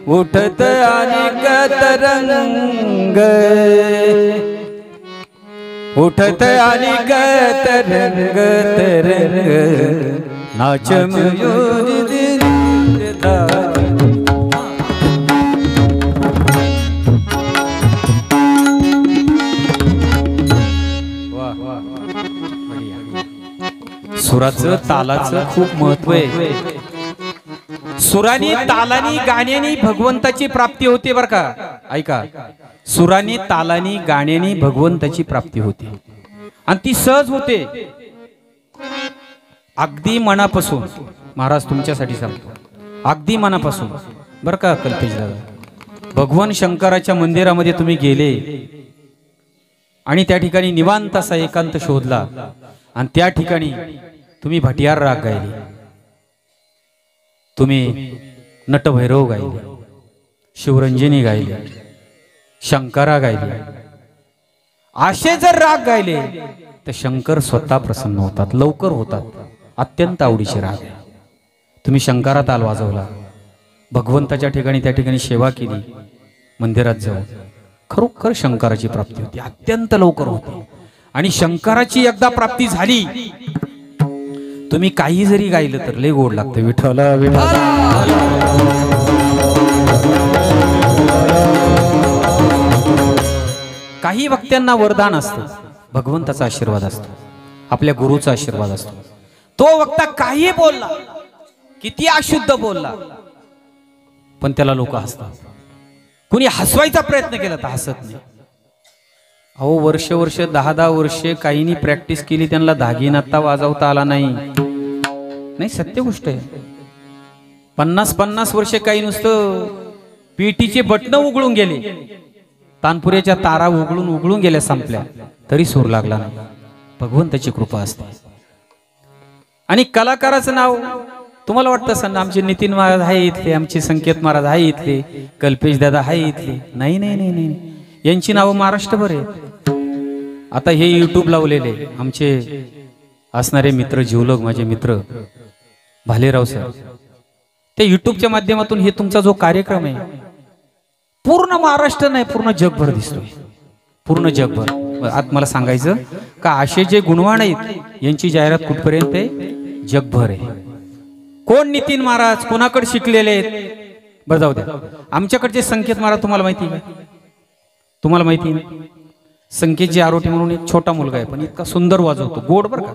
उठत अनेक तरंग, उठत अनेक तरंग तरंग, नाच सुराचं तालाचं खूप महत्व आहे. सुरानी तालानी गाण्यानी भगवंताची प्राप्ती होते बर का. ऐका, सुरानी तालानी गाण्यानी भगवंताची प्राप्ती होते आणि ती सहज होते अगदी मनापासून. महाराज तुमच्यासाठी सांगतो, अगदी मनापासून बर का कल्पेश दादा. भगवान शंकराच्या मंदिरामध्ये तुम्ही गेले आणि त्या ठिकाणी निवांत असा एकांत शोधला आणि त्या ठिकाणी तुम्ही भटियार राग गायले, तुम्ही नटभैरव गायले, शिवरंजनी गायले, शंकरा गायले. असे जर राग गायले तर शंकर स्वतः प्रसन्न होतात, लवकर होतात. अत्यंत आवडीचे राग. तुम्ही शंकरा ताल वाजवला, भगवंताच्या ठिकाणी त्या ठिकाणी सेवा केली, मंदिरात जाऊन खरोखर शंकराची प्राप्ती होती, अत्यंत लवकर होती. आणि शंकराची एकदा प्राप्ती झाली, तुम्ही काही जरी गायलं तर लय गोड लागतं. विठ्ठला विठ्ठला. काही वक्त्यांना वरदान असतं, भगवंताचा आशीर्वाद असतो, आपल्या गुरुचा आशीर्वाद असतो. तो वक्ता काही बोलला, किती अशुद्ध बोलला, पण त्याला लोक हसतात. कुणी हसवायचा प्रयत्न केला तर हसत नाही. अहो वर्ष 10 वर्षे काहींनी प्रॅक्टिस केली, त्यांना धागीनाता वाजवता आला नाही. सत्य गोष्ट आहे. 50 वर्षे काही नुसतं पेटीचे बटन उघडून गेले, तानपुऱ्याच्या तारा उघडून गेल्या, संपल्या, तरी सूर लागला नाही. भगवंताची कृपा असते. आणि कलाकाराचं नाव तुम्हाला वाटतं सण आमचे नितीन महाराज आहे इथले, आमचे संकेत महाराज आहे इथले, कल्पेश दादा आहे इथले. नाही नाही नाही नाही, यांची नावं महाराष्ट्रभर आहेत. आता हे युट्यूब लावलेले आमचे असणारे मित्र, जीवलग माझे मित्र भालेराव सर, ते युट्यूबच्या माध्यमातून हे तुमचा जो कार्यक्रम आहे पूर्ण महाराष्ट्र नाही, पूर्ण जगभर दिसतोय, पूर्ण जगभर. आज मला सांगायचं का असे जे गुणवान आहेत यांची जाहिरात कुठपर्यंत आहे? जगभर आहे. कोण नितीन महाराज, कोणाकडे शिकलेले आहेत? बरं जाऊ द्या. आमच्याकडचे संकेत महाराज तुम्हाला माहिती आहे? तुम्हाला माहिती आहे? संकेतजी आरोटी म्हणून एक छोटा मुलगा आहे, पण इतका सुंदर वाजवतो, गोड बरं का.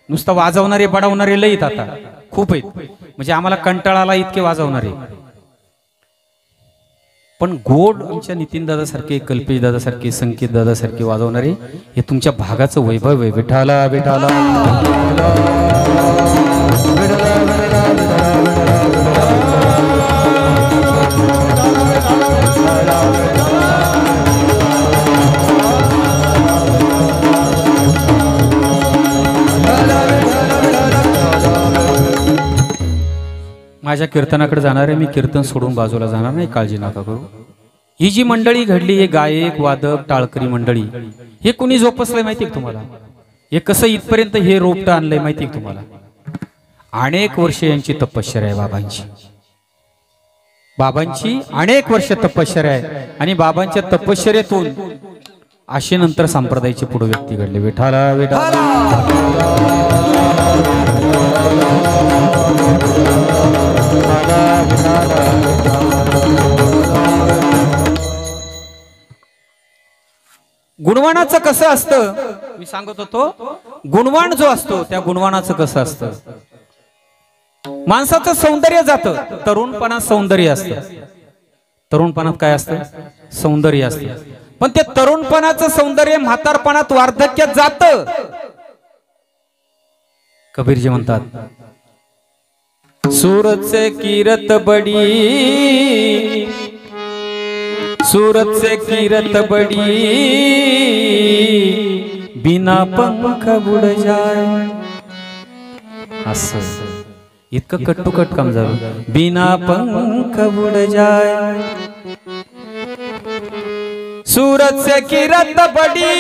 नुसतं वाजवणारे बडवणारे लईत आता खूप आहेत, म्हणजे आम्हाला कंटाळाला इतके वाजवणारे, पण गोड आमच्या नितीन दादा सारखे, कल्पेश दादा सारखे, संकेत दादा सारखे वाजवणारे हे तुमच्या भागाचं वैभव आहे. विठाला विठाला. माझ्या कीर्तनाकडे जाणार आहे, मी कीर्तन सोडून बाजूला जाणार नाही, काळजी नका करू. ही जी मंडळी घडली, हे गायक, वादक, टाळकरी मंडळी, हे कोणी जोपासलंय माहिती आहे तुम्हाला? हे कसं इथपर्यंत हे रोपटं आणलंय माहिती आहे तुम्हाला? अनेक वर्ष यांची तपश्चर्या आहे बाबांची अनेक वर्ष तपश्चर्या आहे. आणि बाबांच्या तपश्चर्येतून असे नंतर संप्रदायाचे पुढे व्यक्ती घडले. विठाला विठाला गुणवानाचं कसं असतं मी सांगत होतो. गुणवान जो असतो त्या गुणवानाचं कसं असतं, माणसाचं सौंदर्य जातं. तरुणपणात सौंदर्य असतं. तरुणपणात काय असतं? सौंदर्य असतं. पण ते तरुणपणाचं सौंदर्य म्हातारपणात वार्धक्यात जातं. कबीरजी म्हणतात, सूरत से किरत बड़ी, सूरत से किरत बड़ी, बिना पंख उड जाय. असं इतकं कट्टुकट काम झालं. बिना पंख उड जाय. सूरत से किरत बड़ी,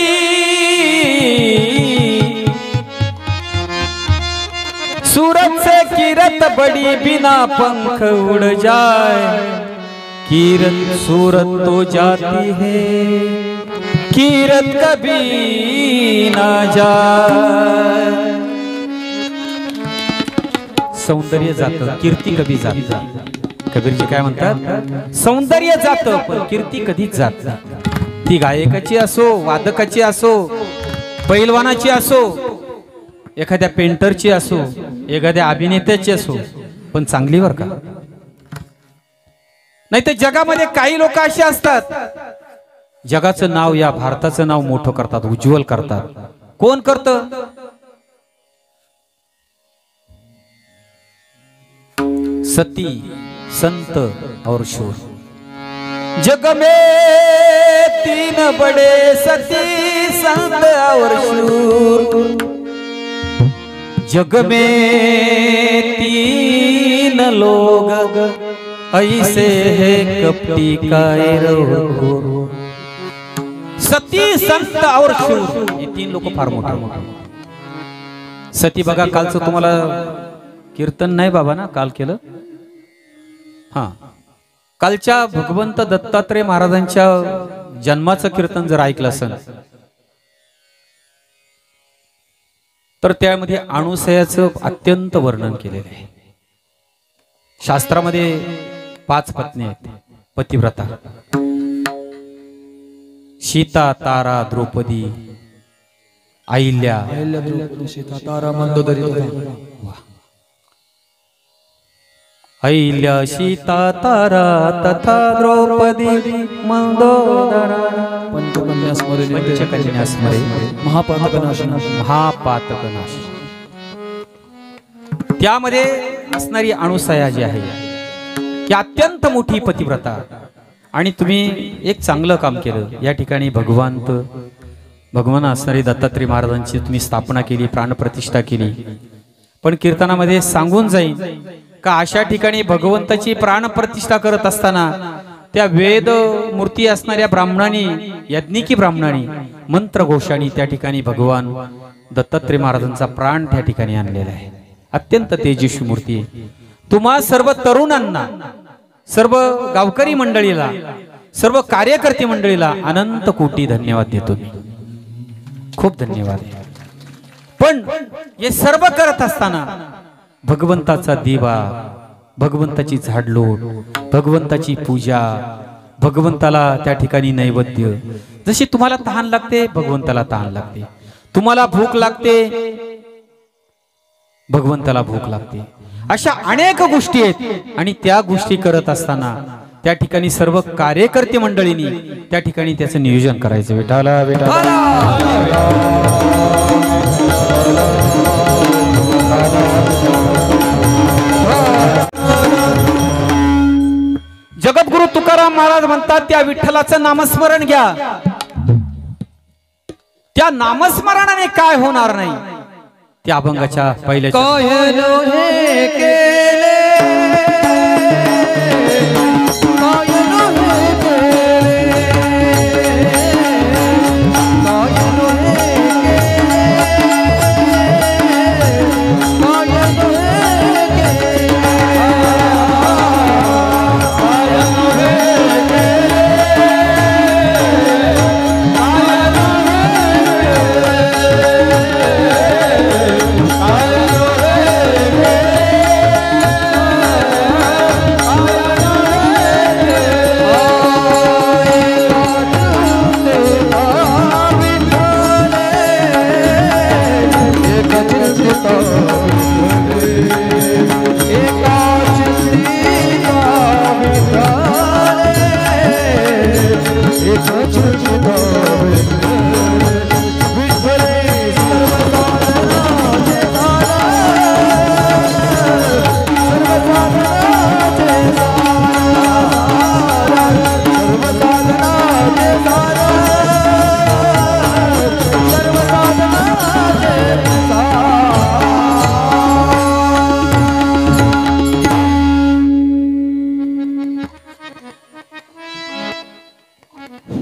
सूरत से किरत बड़ी, बिना पंख उड़ जाए. किरत सूरत तो जाती है, किरत कभी ना जाए. सौंदर्य जातं, कीर्ती कधी जात नाही. कबीरजी काय म्हणतात? सौंदर्य जातं पण कीर्ती कधीच जात नाही. ती गायकाची असो, वादकाची असो, पैलवानाची असो, एखाद्या पेंटरची असो, एखाद्या अभिनेत्याची असो, पण चांगली वर का. नाही तर जगामध्ये काही लोक असे असतात जगाचं नाव, या भारताचं नाव मोठं करतात, उज्ज्वल करतात. कोण करतं? सती, संत और शूर. जग में तीन बड़े सती, संत और शूर. जग में तीन लोग ऐसे है कपटी कायरो. सती, संत और शूर हे तीन लोक फार मोठे. सती बघा, कालचं तुम्हाला कीर्तन नाही बाबा ना काल केलं. हा, कालच्या भगवंत दत्तात्रय महाराजांच्या जन्माचं कीर्तन जर ऐकलं असेल तर त्यामध्ये अणुसयाचं अत्यंत वर्णन केलेलं आहे. शास्त्रामध्ये 5 पत्नी आहेत पतिव्रता. सीता, तारा, द्रौपदी, अहिल्या, सीता, तारा, मंदोदरी. अहिल्या, सीता, तारा तथा द्रौपदी, मंदोदरा. पंचकन्या स्मरे महापातकनाश. त्यामध्ये असणारी अणुसया जी आहे ती अत्यंत मोठी पतिव्रता. आणि तुम्ही एक चांगलं काम केलं. या ठिकाणी भगवान असणारी दत्तात्रय महाराजांची तुम्ही स्थापना केली, प्राणप्रतिष्ठा केली. पण कीर्तनामध्ये सांगून जाईल का अशा ठिकाणी भगवंताची प्राणप्रतिष्ठा करत असताना त्या वेद मूर्ती असणाऱ्या ब्राह्मणांनी, यज्ञिकी ब्राह्मणांनी मंत्रघोषाने त्या ठिकाणी भगवान दत्तात्रय महाराजांचा प्राण त्या ठिकाणी आणलेला आहे. अत्यंत तेजस्वी मूर्ती आहे. तुम्हा सर्व तरुणांना, सर्व गावकरी मंडळीला, सर्व कार्यकर्ते मंडळीला अनंत कोटी धन्यवाद देतो. खूप धन्यवाद. पण हे सर्व करत असताना भगवंताचा दिवा, भगवंताची झाडलोट, भगवंताची पूजा, भगवंताला त्या ठिकाणी नैवेद्य. जशी तुम्हाला तहान लागते भगवंताला तहान लागते, तुम्हाला भूक लागते भगवंताला भूक लागते. अशा अनेक गोष्टी आहेत. आणि त्या गोष्टी करत असताना त्या ठिकाणी सर्व कार्यकर्ते मंडळींनी त्या ठिकाणी त्याचं नियोजन करायचं. विठाला विठाला. जगद्गुरु तुकाराम महाराज म्हणतात त्या विठ्ठलाचं नामस्मरण घ्या. त्या नामस्मरणाने काय होणार नाही. त्या अभंगाच्या पहिल्या चिंतिता एका चिंतिता विठाले एका चिंतिता विठ्ठले सर्वसाधनाचे सारा सर्वसाधनाचे सारा सर्वसाधनाचे सारा सर्वसाधनाचे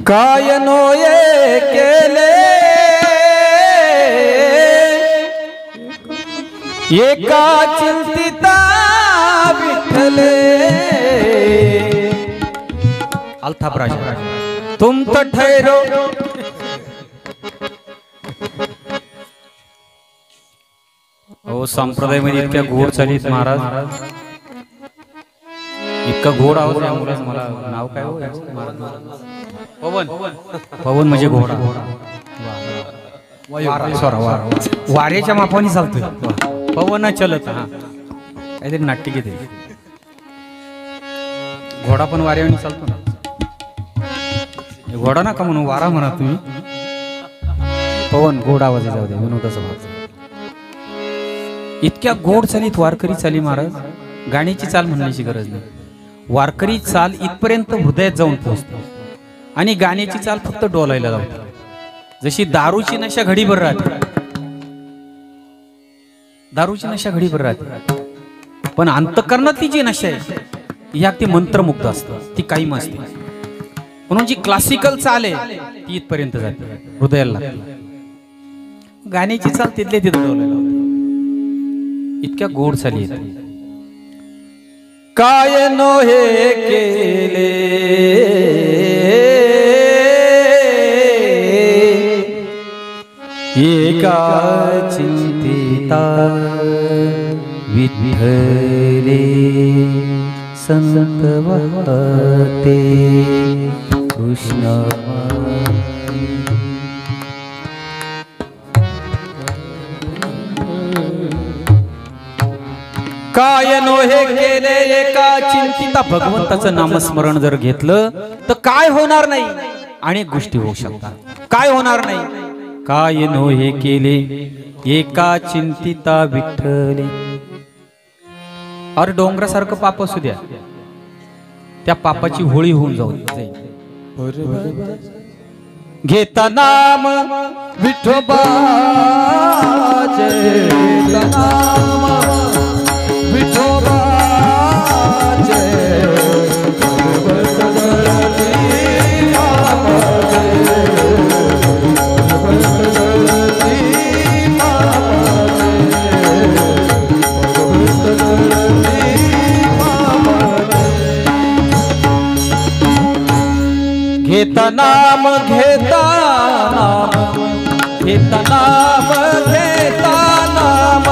काय नोये केले एका चिंतिता विठ्ठले अल्ताफ राजा तुम तो ठहरो हो संप्रदायामध्ये इतक्या घोड चालीत महाराज इतका घोड आवाज आहे मुलाच मला नाव काय हो याचं? पवन पवन म्हणजे घोडा वाऱ्याच्या मापाने चालतोय पवन चलत हा काहीतरी नाट्य घेते घोडा पण वाऱ्याने चालतो ना घोडा नका म्हणून वारा म्हणा तुम्ही पवन घोड आवाज जाऊ दे विनोदाचा भाग इतक्या गोड चालीत वारकरी चाली महाराज गाण्याची चाल म्हणण्याची गरज नाही वारकरी चाल इथपर्यंत हृदयात जाऊन पोहोचते आणि गाण्याची चाल फक्त डोलायला लावते जशी दारूची नशा घडीभर राहते दारूची नशा घडीभर राहते पण अंतःकरणातली जी नशा आहे या ती मंत्रमुग्ध असतं ती कायम असते म्हणून जी क्लासिकल चाल आहे ती इथपर्यंत जाते हृदयाला गाण्याची चाल तिथले तिथं डोलायला लावते इतक्या गोड चाली येतात काय नोहे केले एका चिंतिता विठ्ठले संत वाहते कृष्ण काय नोहे केले एका चिंतिता भगवंताचं नामस्मरण जर घेतलं तर काय होणार नाही अनेक गोष्टी होऊ शकतात काय होणार नाही काय नोहे केले एका चिंतिता विठ्ठले अरे डोंगरासारखं पाप असू द्या त्या पापाची होळी होऊन जाऊ जाईल घेता नाम विठोबाचे नाम विठोबाचे घेता नाम घेता नाम घेता नाम घेता नाम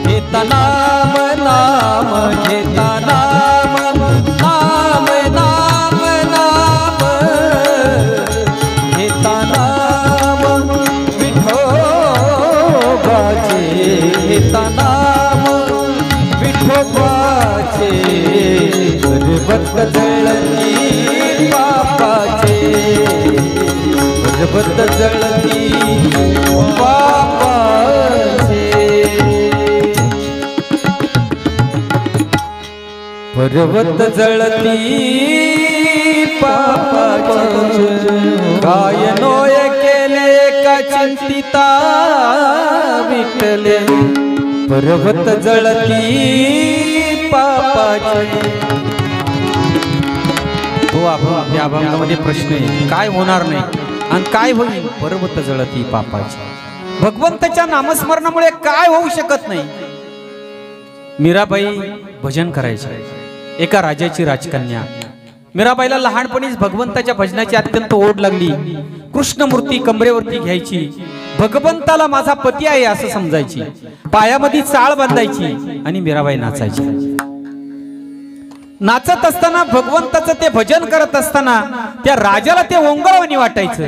घेता नाम नाम घेता नाम नाम नाम नाम घेता नाम विठोबाचे घेता नाम विठोबाचे पर्वत जळती पापाचे पर्वत जळती पापाचे पर्वत जळती पापाचे काय नोय केले का चिंतिता विठ्ठले पर्वत जळती पापाचे हो आपल्या अभंगामध्ये प्रश्न आहे काय होणार नाही आणि काय होईल पर्वत जळती पापाची भगवंताच्या नामस्मरणामुळे काय होऊ शकत नाही मीराबाई भजन करायचे एका राजाची राजकन्या मीराबाईला लहानपणीच भगवंताच्या भजनाची अत्यंत ओढ लागली कृष्णमूर्ती कमरेवरती घ्यायची भगवंताला माझा पती आहे असं समजायची पायामध्ये चाळ बांधायची आणि मीराबाई नाचायची नाचत असताना भगवंताचं ते भजन करत असताना त्या राजाला ते ओंगळवणी वाटायचं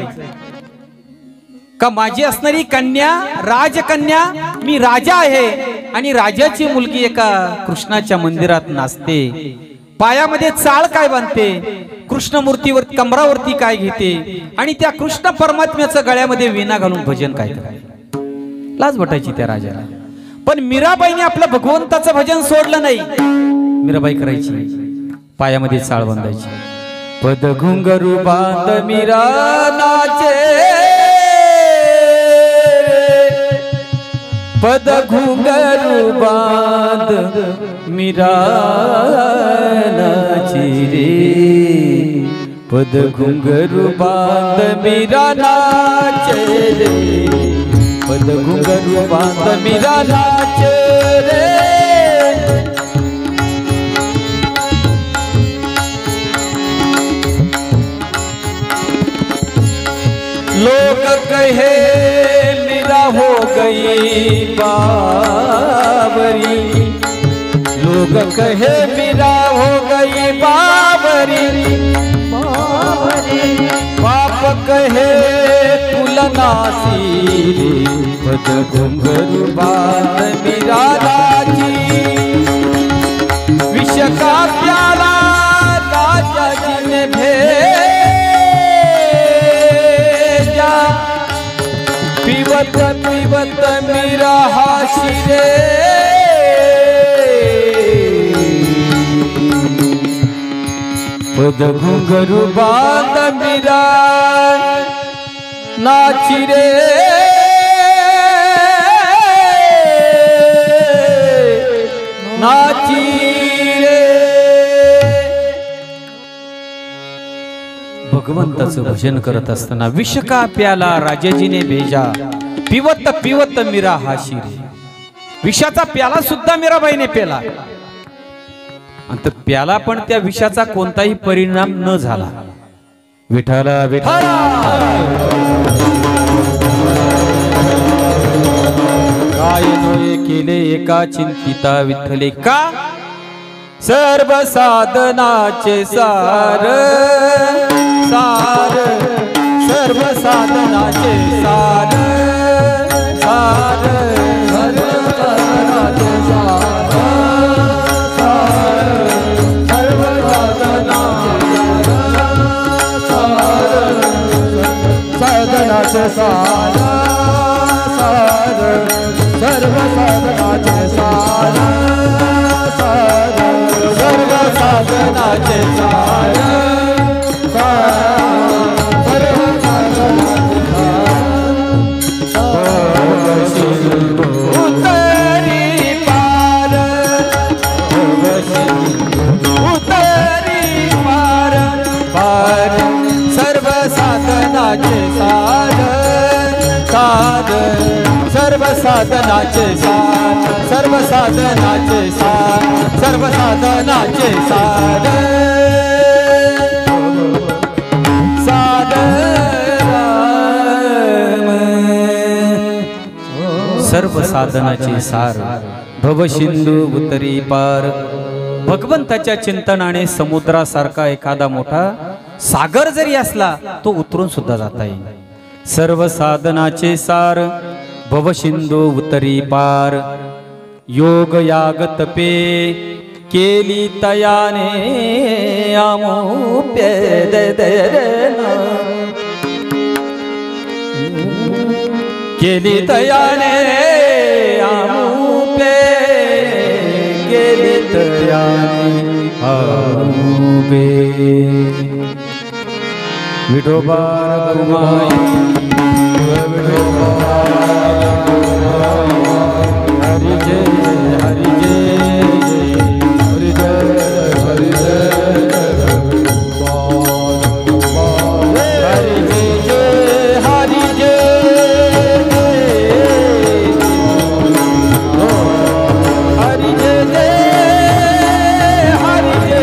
का माझी असणारी कन्या राजकन्या, मी राजा आहे आणि राजाची मुलगी एका कृष्णाच्या मंदिरात नाचते, पायामध्ये चाळ काय बांधते, कृष्णमूर्तीवर कमरावरती काय घेते आणि त्या कृष्ण परमात्म्याचं गळ्यामध्ये वीणा घालून भजन काय करायचं. लाज वाटायची त्या राजाला. पण मीराबाईने आपलं भगवंताचं भजन सोडलं नाही. मीराबाई करायची, पायामध्ये चाळ बांधायची. पद घुंगरू बांध मीरा नाचे, पद घुंगरू बांध मीरा नाची रे, पद घुंगरू बांध मीरा नाचे रे, पद घुंगरू बांध मीरा नाचे रे. लोग कहे मीरा हो गई बावरी, लोग कहे मीरा हो गई बावरी, बाप कहे तुलनासी, पद घुंघरू बांध मीरा नाची, विष का प्याला राजा जी ने पीवत पीवत मीरा हाशी रे, पद घुंघरू बांध मीरा नाची रे, नाची रे. भगवंताचं भजन करत असताना विष का प्याला राजाजीने भेजा, पिवत पिवत मीरा हाशी रे. विषाचा प्याला सुद्धा मीराबाईने पेला आणि तो प्याला पण त्या विषाचा कोणताही परिणाम न झाला. विठाला विठाला काय नोये केले एका चिंतिता विठ्ठले का, सर्व साधनाचे सार सार, सर्व साधनाचे सार सार, सर्व साधनाचे सार सार, सर्व साधनाचे सार सार, सर्व साधनाचे सार सार, सर्व साधनाचे सार साधनाचे सार, सर्व साधनाचे सार, सर्व साधनाचे सार सार सर्व साधनाचे सार भवसिंधू उतरी पार. भगवंताच्या चिंतनाने समुद्रासारखा एखादा मोठा सागर जरी असला तो उतरून सुद्धा जाता येईल. सर्व साधनाचे सार भवसिंधू उतरी पार. योग याग तपे केली तयाने आमोप्य केली तयाने आमोप्य, केली तयाने आमोप्य. विठोबा रघुमाई हरि जय हरि जय, हरि जय हरि जय, हरि जय हरि जय, हरि जय हरि जय.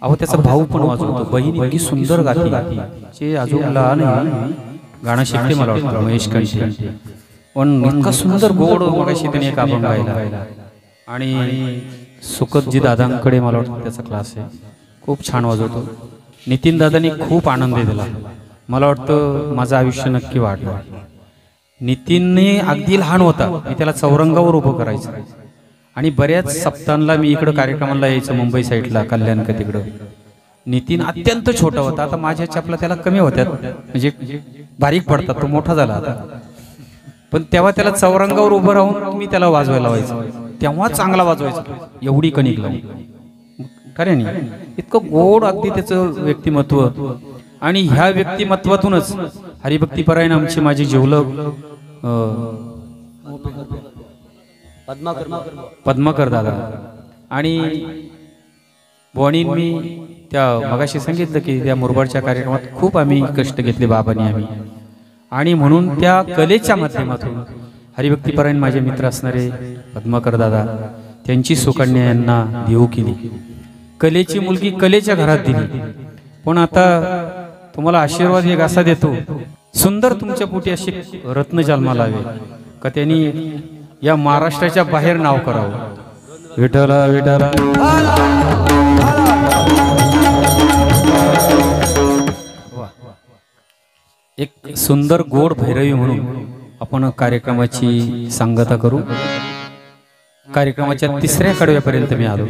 अहो त्याचा भाऊ पण वाजवतो, बहीण इतकी सुंदर गाती, जे अजून लहान आहे गाणं शिकते मला वाटतं महेश कंठे, पण इतका सुंदर गोड मगाशी त्याने एक अभंग गायला. आणि सुकतजी दादांकडे मला वाटतं त्याचा क्लास आहे, खूप छान वाजवतो. नितीन दादांनी खूप आनंद दिला, मला वाटतं माझं आयुष्य नक्की वाढलं. नितीनने अगदी लहान होता, मी त्याला चौरंगावर उभं करायचं आणि बऱ्याच सप्ताहांना मी इकडं कार्यक्रमाला यायचं मुंबई साईडला कल्याण का तिकडं. नितीन अत्यंत छोटा होता, आता माझ्या चपला त्याला कमी होत्यात, म्हणजे बारीक पडतात, तो मोठा झाला आता. पण तेव्हा त्याला चौरंगावर उभं राहून मी त्याला वाजवायला व्हायचं, तेव्हा चांगला वाजवायचा, एवढी कणिक लावून. खरे नाही, इतकं गोड अगदी त्याचं व्यक्तिमत्व. आणि ह्या व्यक्तिमत्वातूनच हरिभक्तीपरायण आमची माझी जेवलक पद्माकर दादा आणि बोणी मी त्या मगाशी सांगितलं की त्या मुरबाडच्या कार्यक्रमात खूप आम्ही कष्ट घेतले बाबांनी आम्ही. आणि म्हणून त्या कलेच्या माध्यमातून हरिभक्तीपरायण माझे मित्र असणारे पद्माकर दादा त्यांची सुकन्या यांना देऊ केली. कलेची मुलगी कलेच्या घरात दिली. पण आता तुम्हाला आशीर्वाद एक असा देतो, सुंदर तुमच्या पोटी अशी रत्न जन्माला लावे का त्यांनी या महाराष्ट्राच्या बाहेर नाव करावं. विठला विठला एक सुंदर गोड भैरवी म्हणून आपण कार्यक्रमाची सांगता करू. कार्यक्रमाच्या तिसऱ्या कडव्यापर्यंत मी आलो.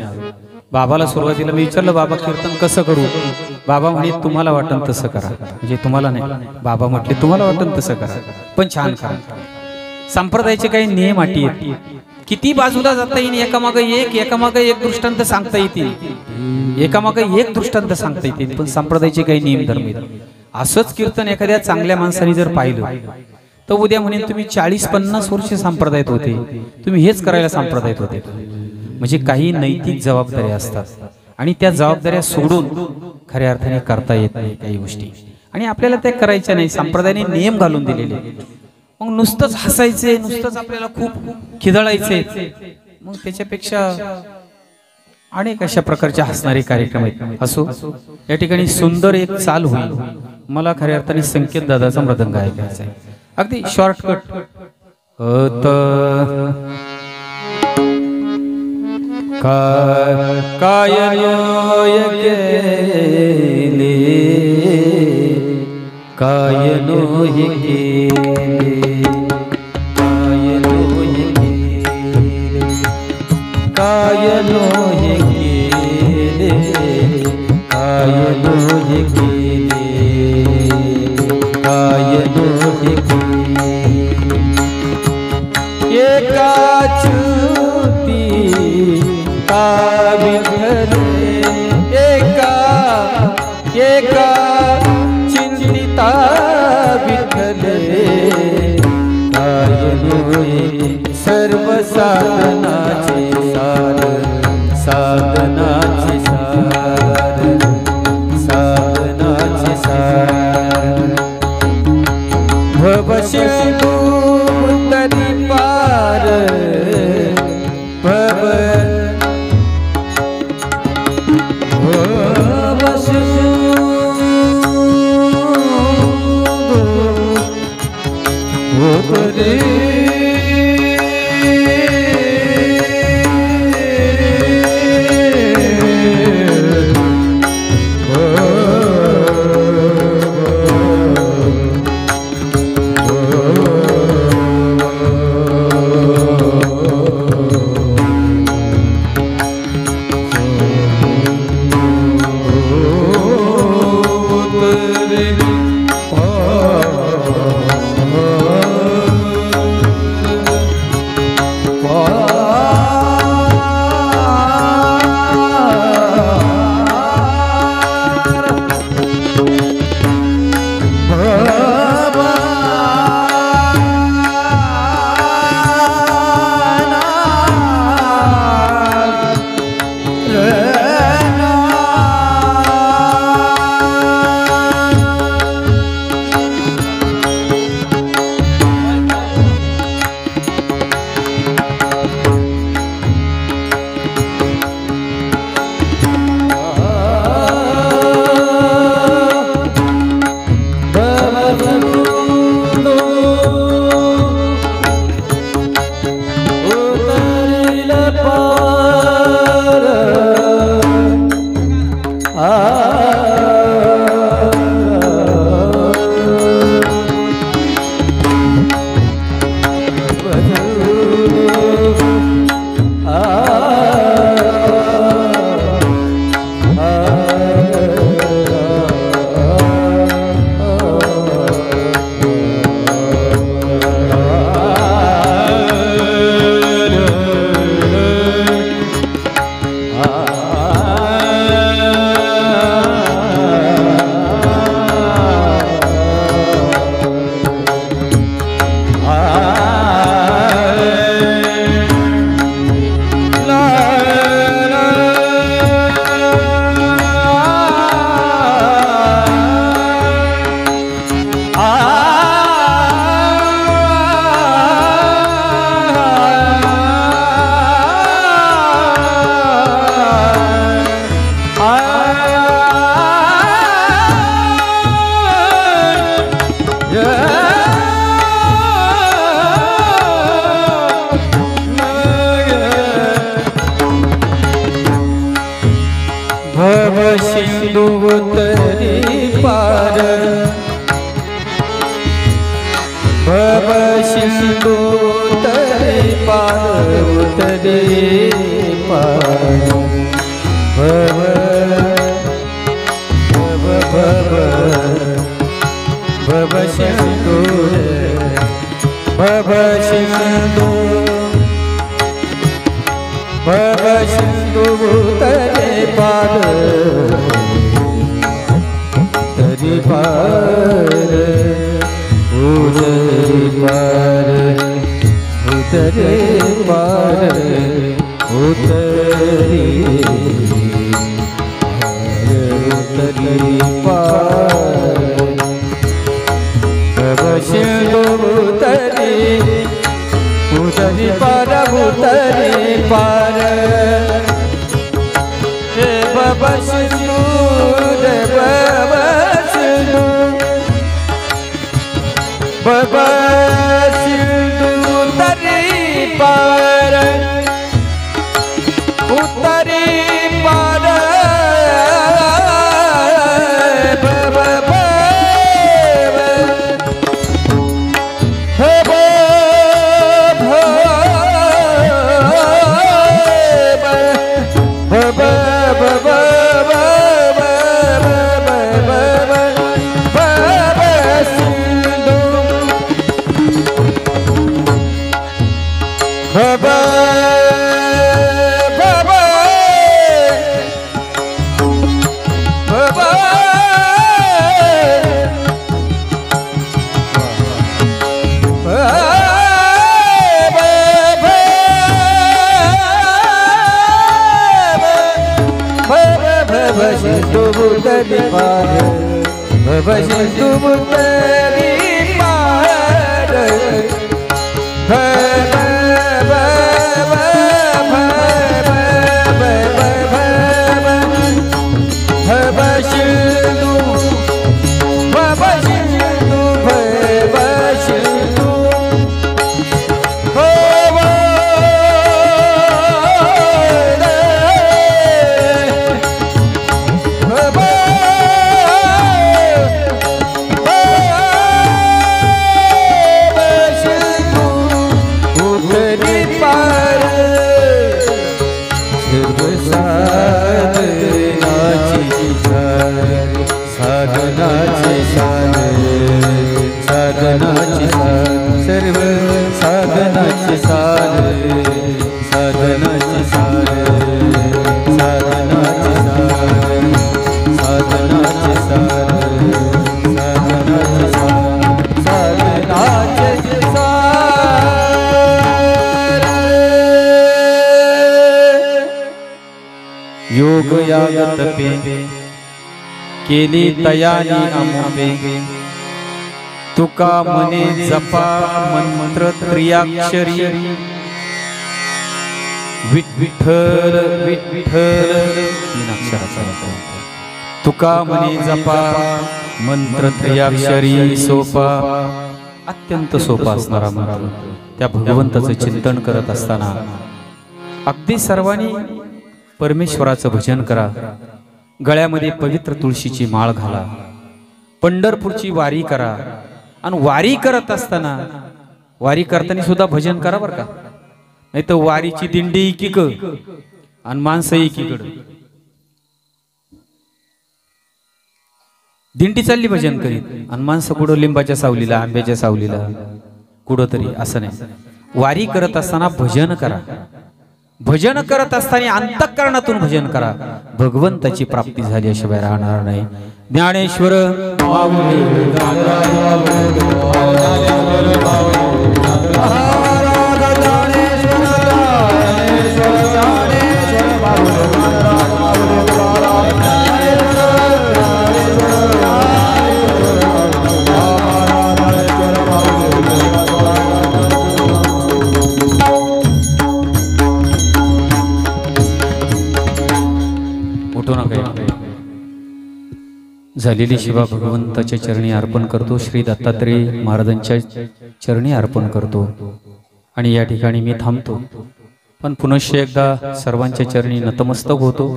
बाबाला सुरुवातीला मी विचारलं, बाबा कीर्तन कसं करू? बाबा म्हणे तुम्हाला वाटन तसं करा. म्हणजे तुम्हाला नाही, बाबा म्हटले तुम्हाला वाटन तसं करा, पण छान करा. संप्रदायाचे काही नियम अटी आहेत, किती बाजूला जाता येईल, एकामागे एक दृष्टांत सांगता येतील, एकामागे एक दृष्टांत सांगता येतील, पण संप्रदायाचे काही नियम धर्म आहेत. असंच कीर्तन एखाद्या चांगल्या माणसाने जर पाहिलं तर उद्या म्हणेन तुम्ही 40-50 वर्ष संप्रदायात होते, तुम्ही हेच करायला संप्रदायात होते. म्हणजे काही नैतिक जबाबदाऱ्या असतात आणि त्या जबाबदाऱ्या सोडून खऱ्या अर्थाने करता येत नाही काही गोष्टी, आणि आपल्याला त्या करायच्या नाही. संप्रदायाने नियम घालून दिलेले, मग नुसतंच हसायचे, नुसतंच आपल्याला खूप खिदळायचे, मग त्याच्यापेक्षा अनेक अशा प्रकारचे हसणारे कार्यक्रम आहेत. असो, या ठिकाणी सुंदर एक चाल होईल. मला खऱ्या अर्थाने संकेत दादाचा मृदंग ऐकायचा आहे, अगदी शॉर्टकट. सर्व साधनाचे सार, साधनाचे सार, सिंधु तरी पार भव सिंधु तरी पार उतरी पार भव भव भव भव सिंधु भव सिंधु भव सिंधु तरी पार तरी पार उतरी पार उतरी पार उतरी उतरी पार भव सिंधु उतरी उतरी पार उतरी पार रे भव सिंधु रे भव सिंधु भव सिंधु उतरी पार उतरी पार भव उतरी पार भव सिंधु उतरी पार भव भव भव भव सिंधु भव सिंधु भव सिंधु साधनाची सर्व साधनाची सार साधनाची सार साधनाची सार साधनाची सार साधनाची सार साधनाची सार योग याग तपे केली तयारी अमोपे तुका मने जपा मंत्र त्रियाक्षरी विठ्ठल विठ्ठल तुका मने जपा मंत्र त्रियाक्षरी सोपा अत्यंत सोपा असणारा मंत्र त्या भगवंताचं चिंतन करत असताना अगदी सर्वांनी परमेश्वराचं भजन करा गळ्यामध्ये पवित्र तुळशीची माळ घाला, पंढरपूरची वारी करा. आणि वारी करत असताना, वारी करताना सुद्धा भजन करा बरं का. नाही तर वारीची दिंडी एकीकडं आणि माणसं एकीकडं. दिंडी चालली भजन करीत आणि माणसं कुठं लिंबाच्या सावलीला, आंब्याच्या सावलीला, कुठं तरी. असं नाही. वारी करत असताना भजन करा. भजन करत असताना अंतःकरणातून भजन करा. भगवंताची प्राप्ती झाल्याशिवाय राहणार नाही. ज्ञानेश्वर झालेली शिवा भगवंताच्या चरणी अर्पण करतो. श्री दत्तात्रेय महाराजांच्या चरणी अर्पण करतो. आणि या ठिकाणी मी थांबतो. पण पुनश्च एकदा सर्वांच्या चरणी नतमस्तक होतो.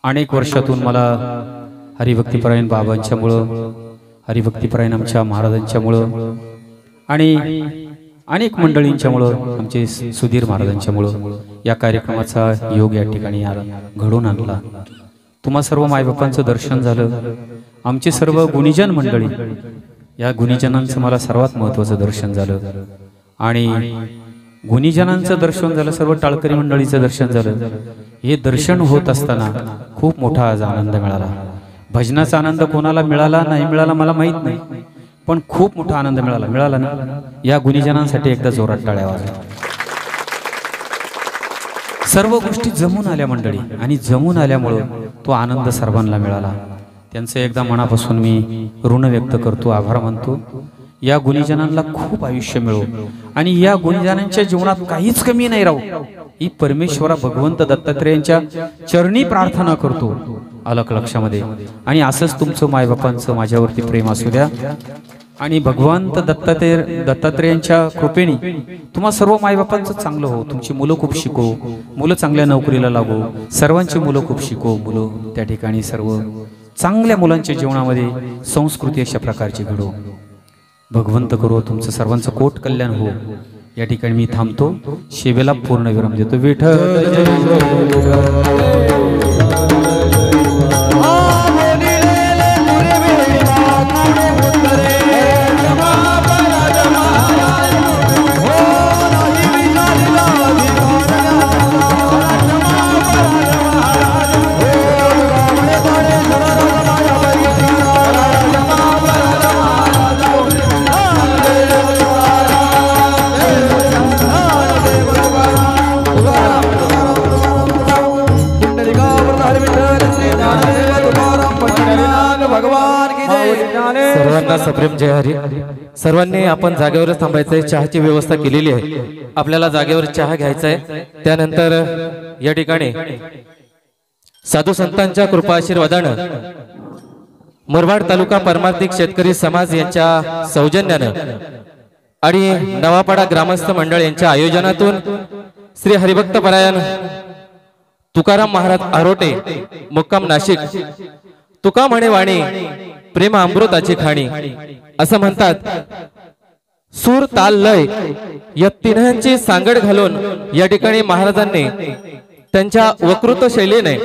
अनेक वर्षातून मला हरिभक्तीपरायण बाबांच्यामुळं, हरिभक्तीपरायण आमच्या महाराजांच्यामुळं आणि अनेक मंडळींच्यामुळं, आमचे सुधीर महाराजांच्यामुळं या कार्यक्रमाचा योग या ठिकाणी घडून आणला. तुम्हा सर्व मायबापांचं दर्शन झालं. आमचे सर्व गुणीजन मंडळी, या गुणीजनांचं मला सर्वात महत्वाचं दर्शन झालं. आणि गुणीजनांचं दर्शन झालं, सर्व टाळकरी मंडळीचं दर्शन झालं. हे दर्शन होत असताना खूप मोठा आज आनंद मिळाला. भजनाचा आनंद कोणाला मिळाला नाही मिळाला मला माहित नाही, पण खूप मोठा आनंद मिळाला ना. या गुणीजनांसाठी एकदा जोरात टाळ्या वाजवा. सर्व गोष्टी जमून आल्या मंडळी, आणि जमून आल्यामुळं तो आनंद सर्वांना मिळाला. त्यांचं एकदा मनापासून मी ऋण व्यक्त करतो, आभार मानतो. या गुणीजनांना खूप आयुष्य मिळो आणि या गुणीजनांच्या जीवनात काहीच कमी नाही राहू, ही परमेश्वरा भगवंत दत्तात्रेयांच्या चरणी प्रार्थना करतो. अलग लक्षामध्ये. आणि असंच तुमचं मायबापांचं माझ्यावरती प्रेम असू द्या. आणि भगवंत दत्तात्रेयांच्या कृपेने तुम्हा सर्व मायबापांचं चांगलं हो. तुमची मुलं खूप शिको, मुलं चांगल्या नोकरीला लागो, सर्वांची मुलं खूप शिको. मुलं त्या ठिकाणी सर्व चांगल्या मुलांच्या जीवनामध्ये संस्कृती अशा प्रकारची घडो. भगवंत करो तुमचं सर्वांचं कोट कल्याण हो. या ठिकाणी मी थांबतो. शेवेला पूर्ण विराम देतो. सर्वांना सप्रेम जय हरी. सर्वांनी आपण जागेवरच थांबायचंय. चहाची व्यवस्था केलेली आहे. आपल्याला जागेवर चहा घ्यायचा आहे. त्यानंतर या ठिकाणी साधू संतांच्या कृपा आशीर्वादानं मुरबाड तालुका परमार्थिक शेतकरी समाज यांच्या सौजन्यानं आणि नवापाडा ग्रामस्थ मंडळ यांच्या आयोजनातून श्री हरिभक्त परायण तुकाराम महाराज आरोटे मुक्काम नाशिक, तुका म्हणे वाणी प्रेम अमृताची खाणी असं म्हणतात. सूर ताल लय या तिन्हांची सांगड घालून या ठिकाणी महाराजांनी त्यांच्या वक्तृत्व शैलीने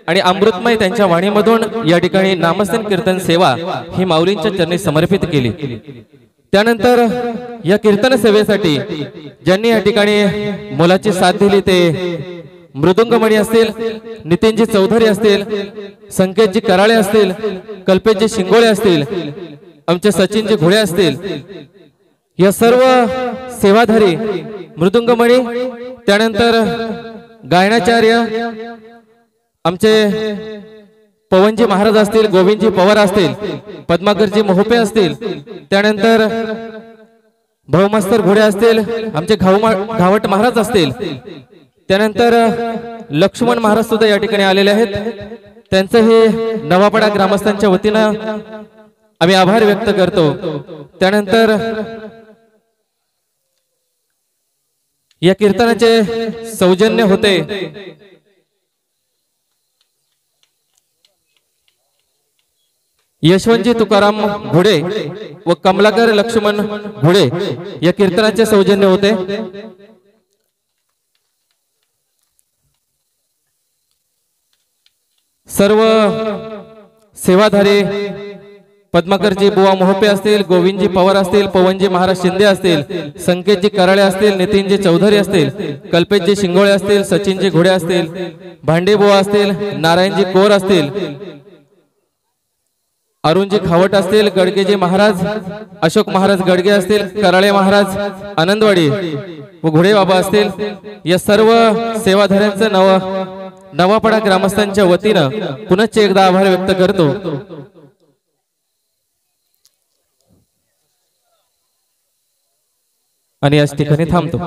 आणि अमृतमय त्यांच्या वाणीमधून या ठिकाणी नामस्मरण कीर्तन सेवा ही माऊलींच्या चरणी समर्पित केली. त्यानंतर या कीर्तन सेवेसाठी ज्यांनी या ठिकाणी मोलाची साथ दिली ते मृदुंगमणी असतील, नितीनजी चौधरी असतील, संकेतजी कराळे असतील, कल्पेशजी शिंगोळे असतील, आमचे सचिनजी घोळे असतील, या सर्व सेवाधारी मृदुंगमणी. त्यानंतर गायनाचार्य आमचे पवनजी महाराज असतील, गोविंदजी पवार असतील, पद्माकरजी मोहोपे असतील, त्यानंतर भाऊमास्तर घोडे असतील, आमचे घावट महाराज असतील, त्यानंतर लक्ष्मण महाराज सुद्धा या ठिकाणी आलेले आहेत. त्यांचं हे नवापाडा ग्रामस्थांच्या वतीनं आम्ही आभार व्यक्त करतो. त्यानंतर या कीर्तनाचे सौजन्य होते यशवंतजी तुकाराम घोडे व कमलाकर लक्ष्मण घोडे या कीर्तनाचे सौजन्य होते। सर्व सेवाधारी पद्माकरजी बुवा मोहपे असतील, गोविंदजी पवार असतील, पवनजी महाराज शिंदे असतील, संकेतजी कराळे असतील, नितीनजी चौधरी असतील, कल्पेशजी शिंगोळे असतील, सचिनजी घोडे असतील, भांडे बुवा असतील, नारायणजी कोर असतील, अरुणजी खावट असतील, गडगेजी महाराज, अशोक महाराज गडगे असतील, कराळे महाराज आनंदवाडी व घोडे बाबा असतील, या सर्व सेवाधाऱ्यांचं नवापडा ग्रामस्थांच्या वतीनं पुनश्च एकदा आभार व्यक्त करतो। आणि याच ठिकाणी थांबतो।